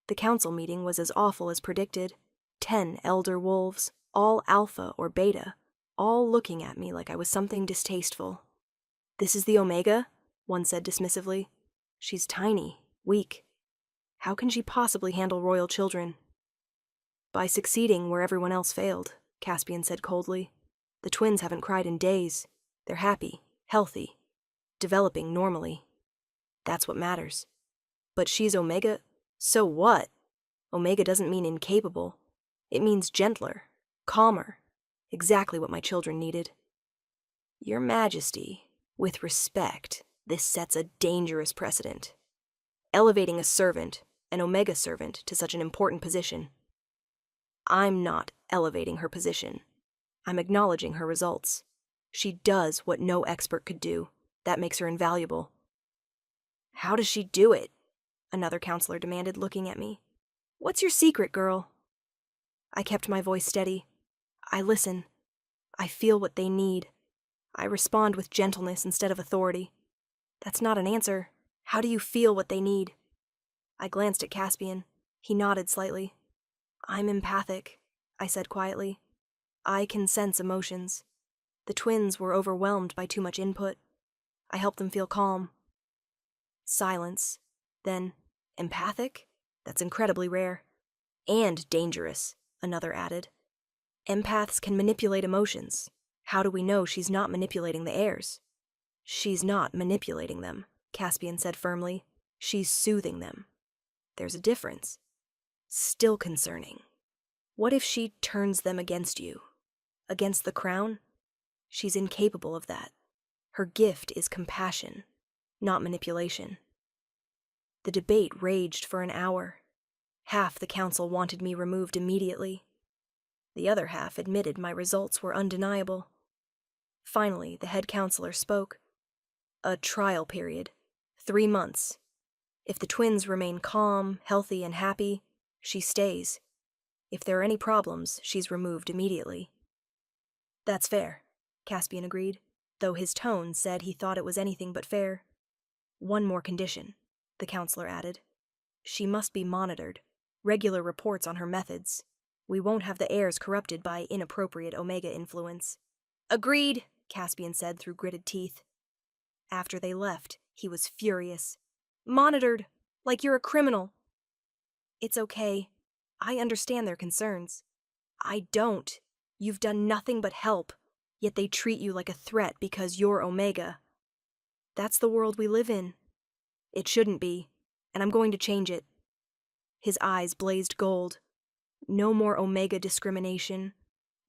The council meeting was as awful as predicted. 10 elder wolves, all alpha or beta, all looking at me like I was something distasteful. This is the Omega? One said dismissively. She's tiny, weak. How can she possibly handle royal children? By succeeding where everyone else failed, Caspian said coldly. The twins haven't cried in days. They're happy, healthy, developing normally. That's what matters. But she's Omega? So what? Omega doesn't mean incapable. It means gentler, calmer. Exactly what my children needed. Your Majesty, with respect, this sets a dangerous precedent. Elevating a servant, an Omega servant, to such an important position. I'm not elevating her position. I'm acknowledging her results. She does what no expert could do. That makes her invaluable. How does she do it? Another counselor demanded, looking at me. What's your secret, girl? I kept my voice steady. I listen. I feel what they need. I respond with gentleness instead of authority. That's not an answer. How do you feel what they need? I glanced at Caspian. He nodded slightly. I'm empathic, I said quietly. I can sense emotions. The twins were overwhelmed by too much input. I helped them feel calm. Silence. Then, empathic? That's incredibly rare. And dangerous, another added. Empaths can manipulate emotions. How do we know she's not manipulating the heirs? She's not manipulating them, Caspian said firmly. She's soothing them. There's a difference. Still concerning. What if she turns them against you? Against the crown? She's incapable of that. Her gift is compassion, not manipulation. The debate raged for an hour. Half the council wanted me removed immediately. The other half admitted my results were undeniable. Finally, the head counselor spoke. A trial period. 3 months. If the twins remain calm, healthy, and happy, she stays. If there are any problems, she's removed immediately. That's fair, Caspian agreed, though his tone said he thought it was anything but fair. One more condition, the counselor added. She must be monitored. Regular reports on her methods. We won't have the heirs corrupted by inappropriate Omega influence. Agreed, Caspian said through gritted teeth. After they left, he was furious. Monitored, like you're a criminal. It's okay. I understand their concerns. I don't. You've done nothing but help, yet they treat you like a threat because you're Omega. That's the world we live in. It shouldn't be, and I'm going to change it. His eyes blazed gold. No more Omega discrimination.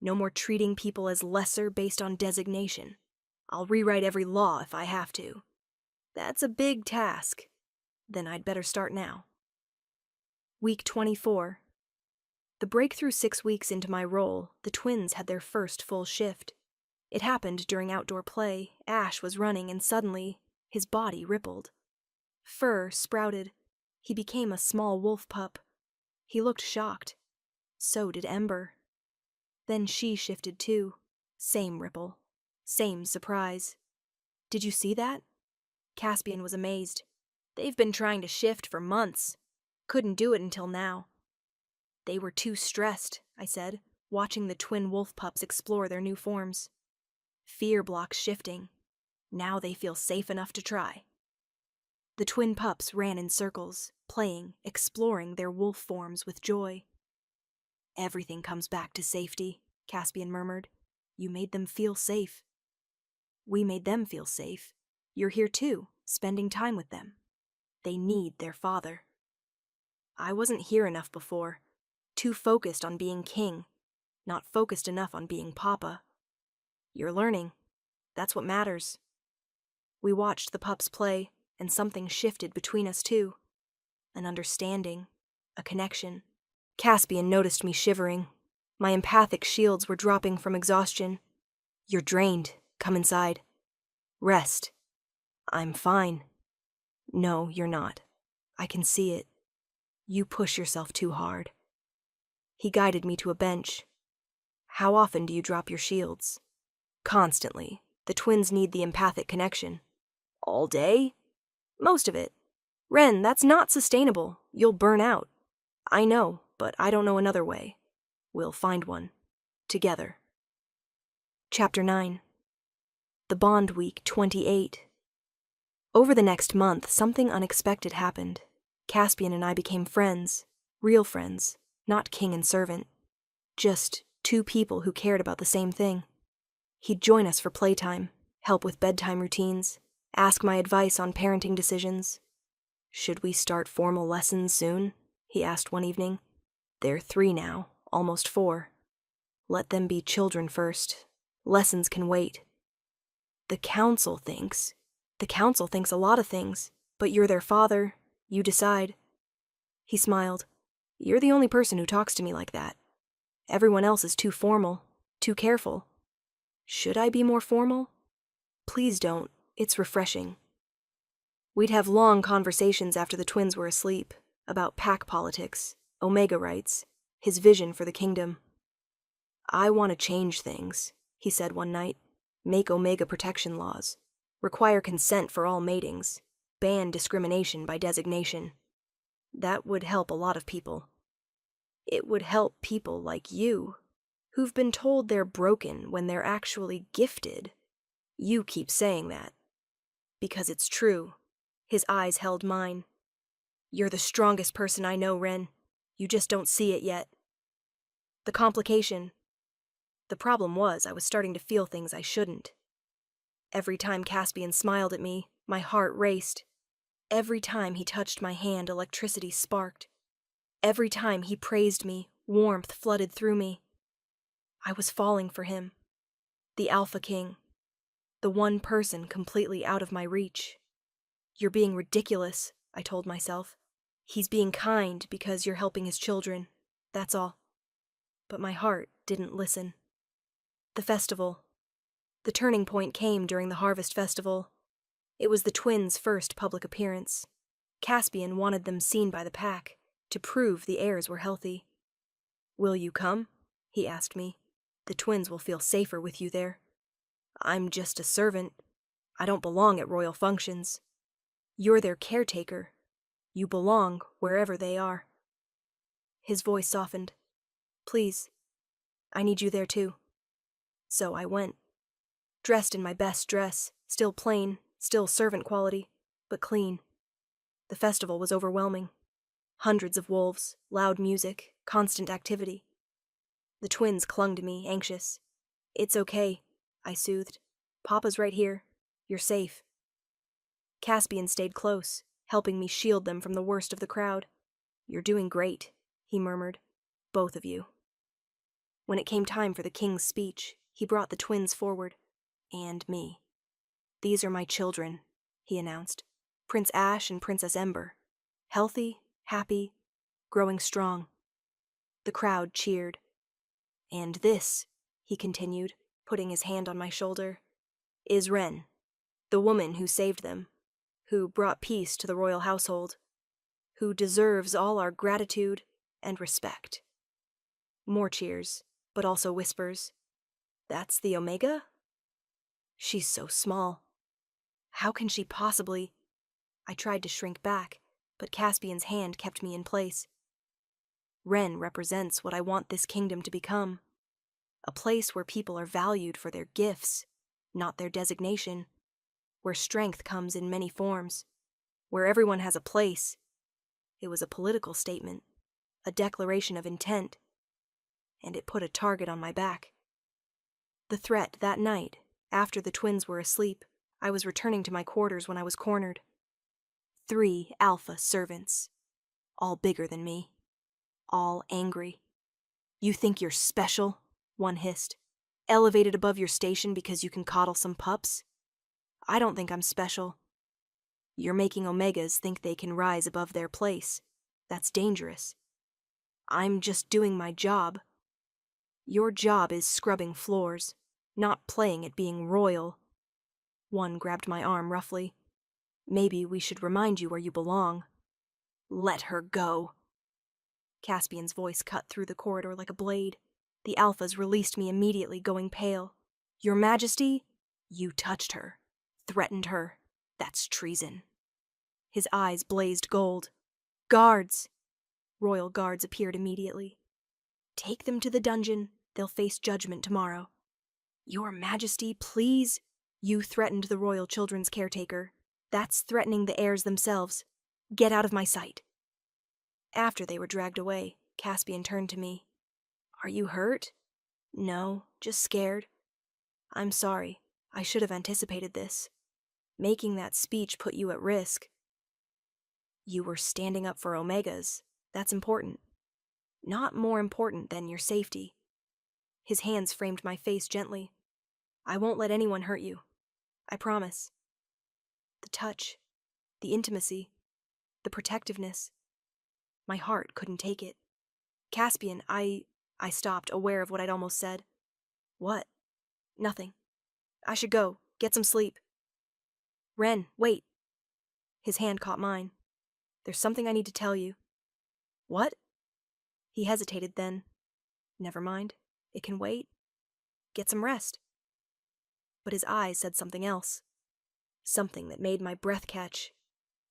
No more treating people as lesser based on designation. I'll rewrite every law if I have to. That's a big task. Then I'd better start now. Week 24. The breakthrough 6 weeks into my role, the twins had their first full shift. It happened during outdoor play. Ash was running and suddenly, his body rippled. Fur sprouted. He became a small wolf pup. He looked shocked. So did Ember. Then she shifted too. Same ripple. Same surprise. Did you see that? Caspian was amazed. They've been trying to shift for months. Couldn't do it until now. They were too stressed, I said, watching the twin wolf pups explore their new forms. Fear blocks shifting. Now they feel safe enough to try. The twin pups ran in circles, playing, exploring their wolf forms with joy. Everything comes back to safety, Caspian murmured. You made them feel safe. We made them feel safe. You're here too, spending time with them. They need their father. I wasn't here enough before. Too focused on being king. Not focused enough on being papa. You're learning. That's what matters. We watched the pups play, and something shifted between us too. An understanding. A connection. Caspian noticed me shivering. My empathic shields were dropping from exhaustion. You're drained. Come inside. Rest. I'm fine. No, you're not. I can see it. You push yourself too hard. He guided me to a bench. How often do you drop your shields? Constantly. The twins need the empathic connection. All day? Most of it. Ren, that's not sustainable. You'll burn out. I know, but I don't know another way. We'll find one. Together. Chapter 9. The Bond Week 28. Over the next month, something unexpected happened. Caspian and I became friends. Real friends. Not king and servant. Just two people who cared about the same thing. He'd join us for playtime, help with bedtime routines, ask my advice on parenting decisions. Should we start formal lessons soon? He asked one evening. They're 3 now, almost 4. Let them be children first. Lessons can wait. The council thinks a lot of things, but you're their father. You decide. He smiled. You're the only person who talks to me like that. Everyone else is too formal, too careful. Should I be more formal? Please don't. It's refreshing. We'd have long conversations after the twins were asleep, about pack politics, Omega rights, his vision for the kingdom. I want to change things, he said one night. Make Omega protection laws. Require consent for all matings. Ban discrimination by designation. That would help a lot of people. It would help people like you, who've been told they're broken when they're actually gifted. You keep saying that. Because it's true. His eyes held mine. You're the strongest person I know, Ren. You just don't see it yet. The complication. The problem was I was starting to feel things I shouldn't. Every time Caspian smiled at me, my heart raced. Every time he touched my hand, electricity sparked. Every time he praised me, warmth flooded through me. I was falling for him. The Alpha King. The one person completely out of my reach. You're being ridiculous, I told myself. He's being kind because you're helping his children. That's all. But my heart didn't listen. The festival. The turning point came during the Harvest Festival. It was the twins' first public appearance. Caspian wanted them seen by the pack, to prove the heirs were healthy. Will you come? He asked me. The twins will feel safer with you there. I'm just a servant. I don't belong at royal functions. You're their caretaker. You belong wherever they are. His voice softened. Please, I need you there too. So I went. Dressed in my best dress, still plain, still servant quality, but clean. The festival was overwhelming. Hundreds of wolves, loud music, constant activity. The twins clung to me, anxious. It's okay, I soothed. Papa's right here. You're safe. Caspian stayed close, helping me shield them from the worst of the crowd. You're doing great, he murmured. Both of you. When it came time for the king's speech, he brought the twins forward. And me. These are my children, he announced. Prince Ash and Princess Ember. Healthy, happy, growing strong. The crowd cheered. And this, he continued, putting his hand on my shoulder, is Ren, the woman who saved them, who brought peace to the royal household, who deserves all our gratitude and respect. More cheers, but also whispers. That's the Omega? She's so small. How can she possibly? I tried to shrink back, but Caspian's hand kept me in place. Ren represents what I want this kingdom to become. A place where people are valued for their gifts, not their designation. Where strength comes in many forms. Where everyone has a place. It was a political statement, a declaration of intent. And it put a target on my back. The threat that night, after the twins were asleep, I was returning to my quarters when I was cornered. 3 alpha servants. All bigger than me. All angry. You think you're special? One hissed. Elevated above your station because you can coddle some pups? I don't think I'm special. You're making Omegas think they can rise above their place. That's dangerous. I'm just doing my job. Your job is scrubbing floors, not playing at being royal. One grabbed my arm roughly. Maybe we should remind you where you belong. Let her go. Caspian's voice cut through the corridor like a blade. The alphas released me immediately, going pale. Your Majesty, you touched her. Threatened her. That's treason. His eyes blazed gold. Guards! Royal guards appeared immediately. Take them to the dungeon. They'll face judgment tomorrow. Your Majesty, please? You threatened the royal children's caretaker. That's threatening the heirs themselves. Get out of my sight. After they were dragged away, Caspian turned to me. Are you hurt? No, just scared. I'm sorry. I should have anticipated this. Making that speech put you at risk. You were standing up for Omegas. That's important. Not more important than your safety. His hands framed my face gently. I won't let anyone hurt you. I promise. The touch, the intimacy, the protectiveness. My heart couldn't take it. Caspian, I stopped, aware of what I'd almost said. What? Nothing. I should go. Get some sleep. Ren, wait. His hand caught mine. There's something I need to tell you. What? He hesitated then. Never mind. It can wait. Get some rest. But his eyes said something else. Something that made my breath catch.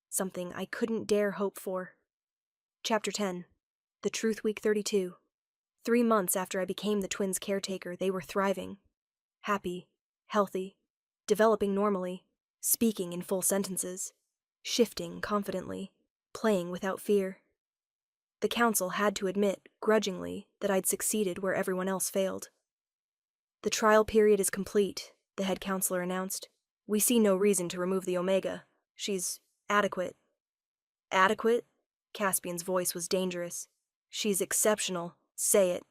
Something I couldn't dare hope for. Chapter 10. The Truth Week 32. 3 months after I became the twins' caretaker, they were thriving. Happy, healthy, developing normally, speaking in full sentences, shifting confidently, playing without fear. The council had to admit, grudgingly, that I'd succeeded where everyone else failed. The trial period is complete, the head counselor announced. We see no reason to remove the Omega. She's adequate. Adequate? Caspian's voice was dangerous. She's exceptional. Say it.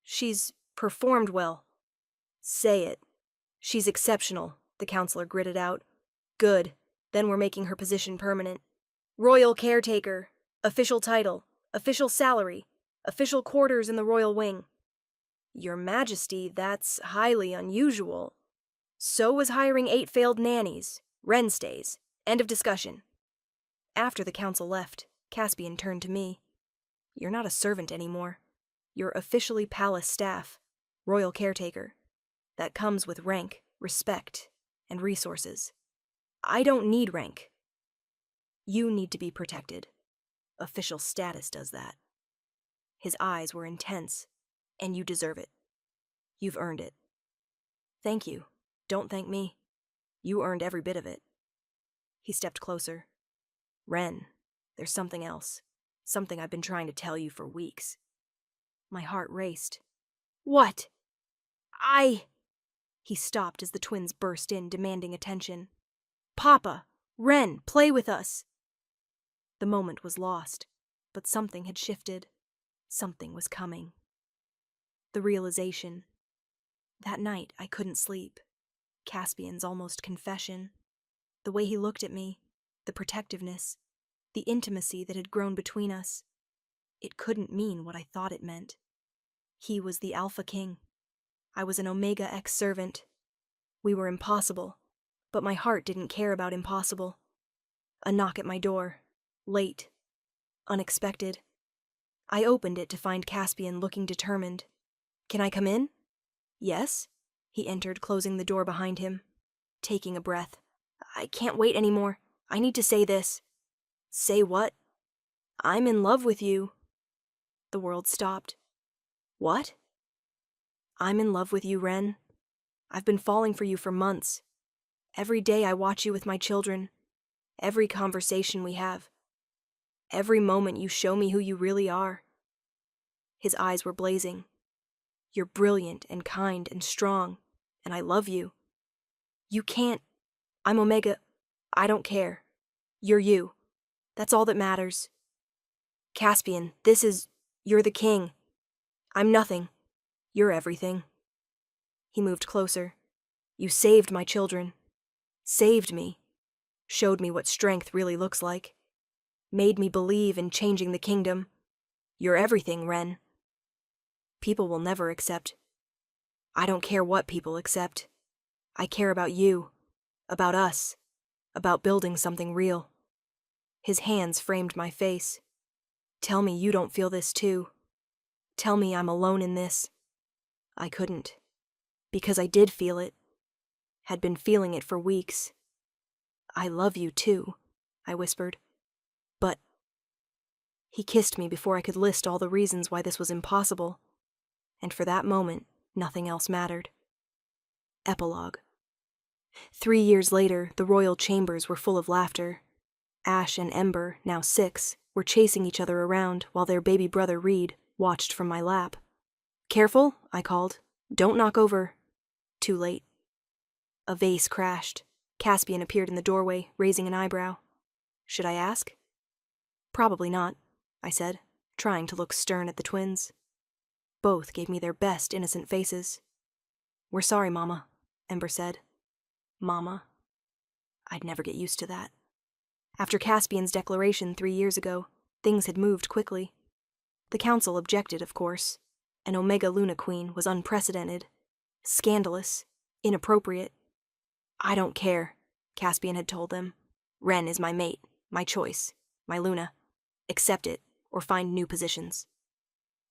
She's performed well. Say it. She's exceptional, the counselor gritted out. Good. Then we're making her position permanent. Royal caretaker. Official title. Official salary. Official quarters in the royal wing. Your Majesty, that's highly unusual. So was hiring 8 failed nannies. Wren stays. End of discussion. After the council left, Caspian turned to me. You're not a servant anymore. You're officially palace staff. Royal caretaker. That comes with rank, respect, and resources. I don't need rank. You need to be protected. Official status does that. His eyes were intense, and you deserve it. You've earned it. Thank you. Don't thank me. You earned every bit of it. He stepped closer. Wren, there's something else. Something I've been trying to tell you for weeks. My heart raced. What? He stopped as the twins burst in, demanding attention. Papa! Wren, play with us! The moment was lost, but something had shifted. Something was coming. The realization. That night I couldn't sleep. Caspian's almost confession. The way he looked at me, the protectiveness, the intimacy that had grown between us. It couldn't mean what I thought it meant. He was the Alpha King. I was an Omega X servant. We were impossible, but my heart didn't care about impossible. A knock at my door. Late. Unexpected. I opened it to find Caspian looking determined. Can I come in? Yes. He entered, closing the door behind him. Taking a breath. I can't wait anymore. I need to say this. Say what? I'm in love with you. The world stopped. What? I'm in love with you, Wren. I've been falling for you for months. Every day I watch you with my children. Every conversation we have. Every moment you show me who you really are. His eyes were blazing. You're brilliant and kind and strong, and I love you. You can't. I'm Omega. I don't care. You're you. That's all that matters. Caspian, you're the king. I'm nothing. You're everything. He moved closer. You saved my children. Saved me. Showed me what strength really looks like. Made me believe in changing the kingdom. You're everything, Wren. People will never accept. I don't care what people accept. I care about you. About us. About building something real. His hands framed my face. Tell me you don't feel this too. Tell me I'm alone in this. I couldn't. Because I did feel it. Had been feeling it for weeks. I love you too, I whispered. But... He kissed me before I could list all the reasons why this was impossible. And for that moment, nothing else mattered. Epilogue. 3 years later, the royal chambers were full of laughter. Ash and Ember, now 6, were chasing each other around while their baby brother Reed watched from my lap. Careful, I called. Don't knock over. Too late. A vase crashed. Caspian appeared in the doorway, raising an eyebrow. Should I ask? Probably not, I said, trying to look stern at the twins. Both gave me their best innocent faces. We're sorry, Mama, Ember said. Mama. I'd never get used to that. After Caspian's declaration 3 years ago, things had moved quickly. The council objected, of course. An Omega Luna Queen was unprecedented, scandalous, inappropriate. I don't care, Caspian had told them. Wren is my mate, my choice, my Luna. Accept it, or find new positions.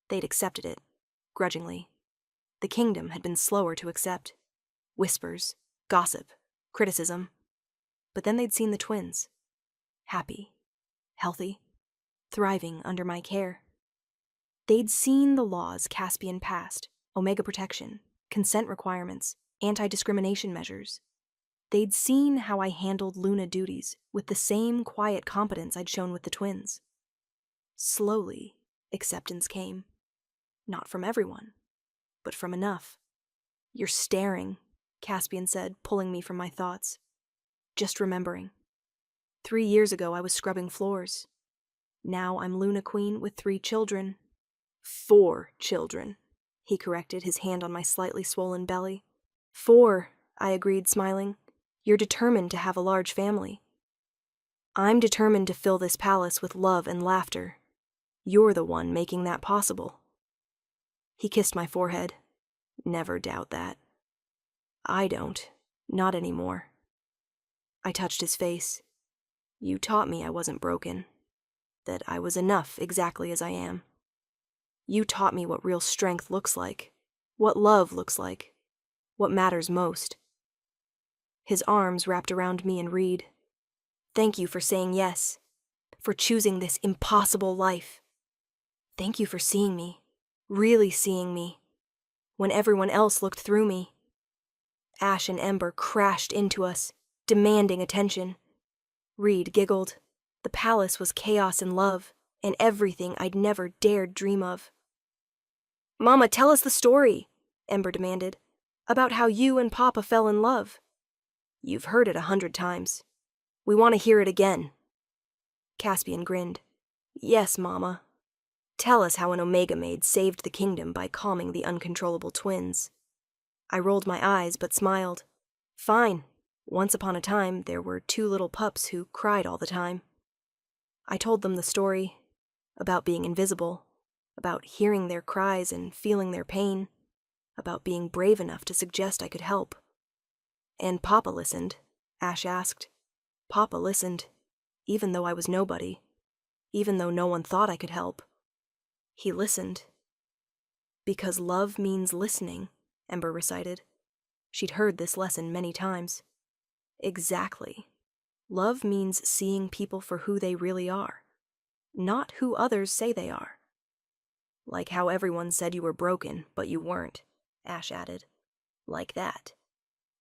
They'd accepted it, grudgingly. The kingdom had been slower to accept. Whispers, gossip, criticism. But then they'd seen the twins. Happy, healthy, thriving under my care. They'd seen the laws Caspian passed, Omega protection, consent requirements, anti-discrimination measures. They'd seen how I handled Luna duties with the same quiet competence I'd shown with the twins. Slowly, acceptance came. Not from everyone, but from enough. "You're staring," Caspian said, pulling me from my thoughts. Just remembering. 3 years ago I was scrubbing floors. Now I'm Luna Queen with 3 children. 4 children, he corrected, his hand on my slightly swollen belly. 4, I agreed, smiling. You're determined to have a large family. I'm determined to fill this palace with love and laughter. You're the one making that possible. He kissed my forehead. Never doubt that. I don't. Not anymore. I touched his face. You taught me I wasn't broken. That I was enough exactly as I am. You taught me what real strength looks like. What love looks like. What matters most. His arms wrapped around me and Reed. Thank you for saying yes. For choosing this impossible life. Thank you for seeing me. Really seeing me. When everyone else looked through me. Ash and Ember crashed into us, demanding attention. Reed giggled. The palace was chaos and love, and everything I'd never dared dream of. Mama, tell us the story, Ember demanded, about how you and Papa fell in love. You've heard it 100 times. We want to hear it again. Caspian grinned. Yes, Mama. Tell us how an Omega maid saved the kingdom by calming the uncontrollable twins. I rolled my eyes but smiled. Fine. Once upon a time, there were 2 little pups who cried all the time. I told them the story, about being invisible, about hearing their cries and feeling their pain, about being brave enough to suggest I could help. And Papa listened, Ash asked. Papa listened, even though I was nobody, even though no one thought I could help. He listened. Because love means listening, Ember recited. She'd heard this lesson many times. Exactly. Love means seeing people for who they really are, not who others say they are. Like how everyone said you were broken, but you weren't, Ash added. Like that.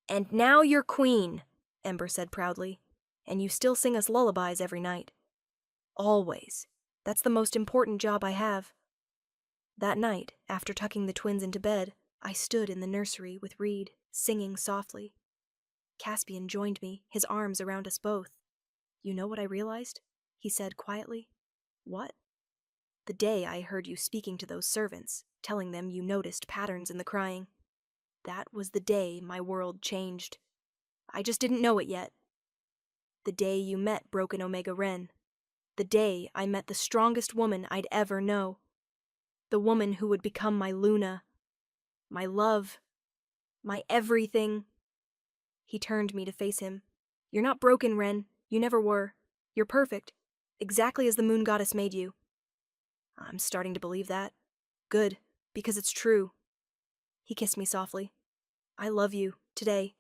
And now you're queen, Ember said proudly, and you still sing us lullabies every night. Always. That's the most important job I have. That night, after tucking the twins into bed, I stood in the nursery with Reed, singing softly. Caspian joined me, his arms around us both. You know what I realized? He said quietly. What? The day I heard you speaking to those servants, telling them you noticed patterns in the crying. That was the day my world changed. I just didn't know it yet. The day you met Broken Omega Ren. The day I met the strongest woman I'd ever know. The woman who would become my Luna. My love. My everything. He turned me to face him. You're not broken, Ren. You never were. You're perfect. Exactly as the moon goddess made you. I'm starting to believe that. Good, because it's true. He kissed me softly. I love you, today,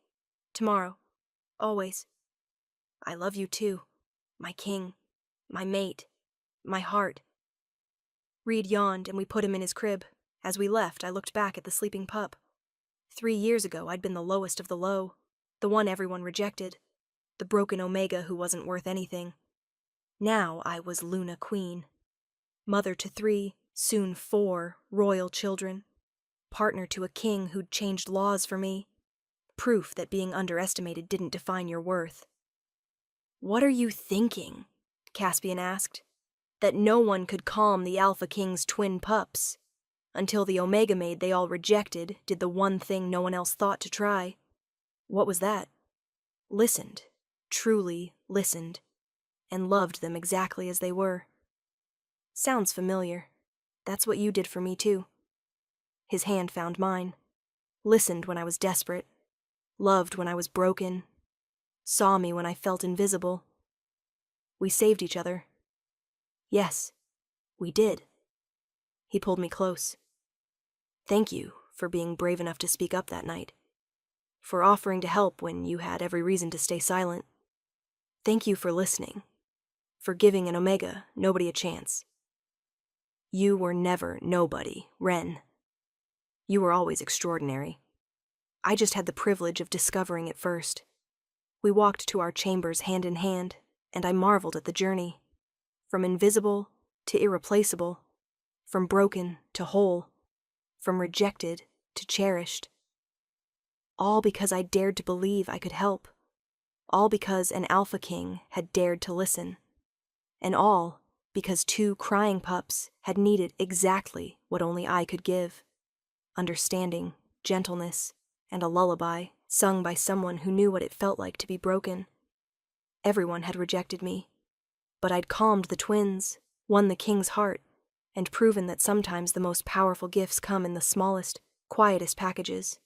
tomorrow, always. I love you too, my king, my mate, my heart. Reed yawned and we put him in his crib. As we left, I looked back at the sleeping pup. 3 years ago, I'd been the lowest of the low, the one everyone rejected, the broken Omega who wasn't worth anything. Now I was Luna Queen, mother to 3, soon 4, royal children, partner to a king who'd changed laws for me, proof that being underestimated didn't define your worth. What are you thinking? Caspian asked. That no one could calm the Alpha King's twin pups. Until the Omega maid they all rejected did the one thing no one else thought to try. What was that? Listened, truly listened, and loved them exactly as they were. Sounds familiar. That's what you did for me too. His hand found mine. Listened when I was desperate. Loved when I was broken. Saw me when I felt invisible. We saved each other. Yes, we did. He pulled me close. Thank you for being brave enough to speak up that night. For offering to help when you had every reason to stay silent. Thank you for listening, for giving an Omega nobody a chance. You were never nobody, Ren. You were always extraordinary. I just had the privilege of discovering it first. We walked to our chambers hand in hand, and I marveled at the journey. From invisible to irreplaceable, from broken to whole, from rejected to cherished. All because I dared to believe I could help. All because an alpha king had dared to listen. And all because two crying pups had needed exactly what only I could give: understanding, gentleness, and a lullaby sung by someone who knew what it felt like to be broken. Everyone had rejected me, but I'd calmed the twins, won the king's heart, and proven that sometimes the most powerful gifts come in the smallest, quietest packages.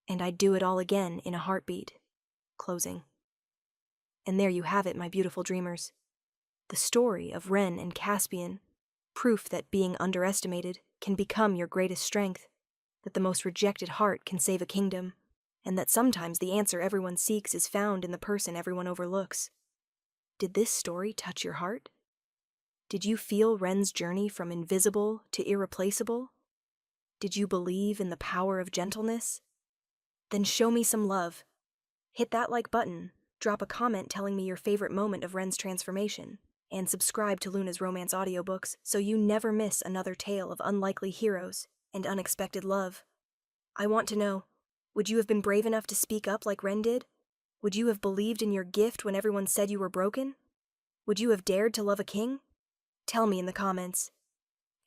And I'd do it all again in a heartbeat. Closing. And there you have it, my beautiful dreamers. The story of Ren and Caspian, proof that being underestimated can become your greatest strength, that the most rejected heart can save a kingdom, and that sometimes the answer everyone seeks is found in the person everyone overlooks. Did this story touch your heart? Did you feel Ren's journey from invisible to irreplaceable? Did you believe in the power of gentleness? Then show me some love. Hit that like button, drop a comment telling me your favorite moment of Ren's transformation, and subscribe to Luna's romance audiobooks so you never miss another tale of unlikely heroes and unexpected love. I want to know, would you have been brave enough to speak up like Ren did? Would you have believed in your gift when everyone said you were broken? Would you have dared to love a king? Tell me in the comments.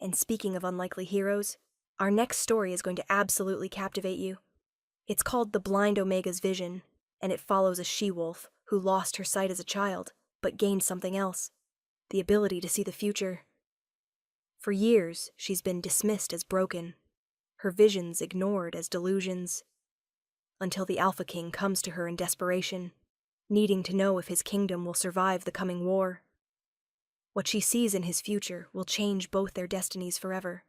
And speaking of unlikely heroes, our next story is going to absolutely captivate you. It's called The Blind Omega's Vision, and it follows a she-wolf who lost her sight as a child, but gained something else: the ability to see the future. For years, she's been dismissed as broken, her visions ignored as delusions, until the Alpha King comes to her in desperation, needing to know if his kingdom will survive the coming war. What she sees in his future will change both their destinies forever.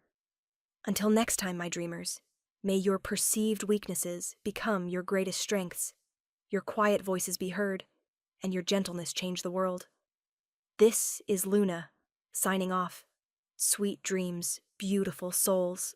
Until next time, my dreamers, may your perceived weaknesses become your greatest strengths, your quiet voices be heard, and your gentleness change the world. This is Luna, signing off. Sweet dreams, beautiful souls.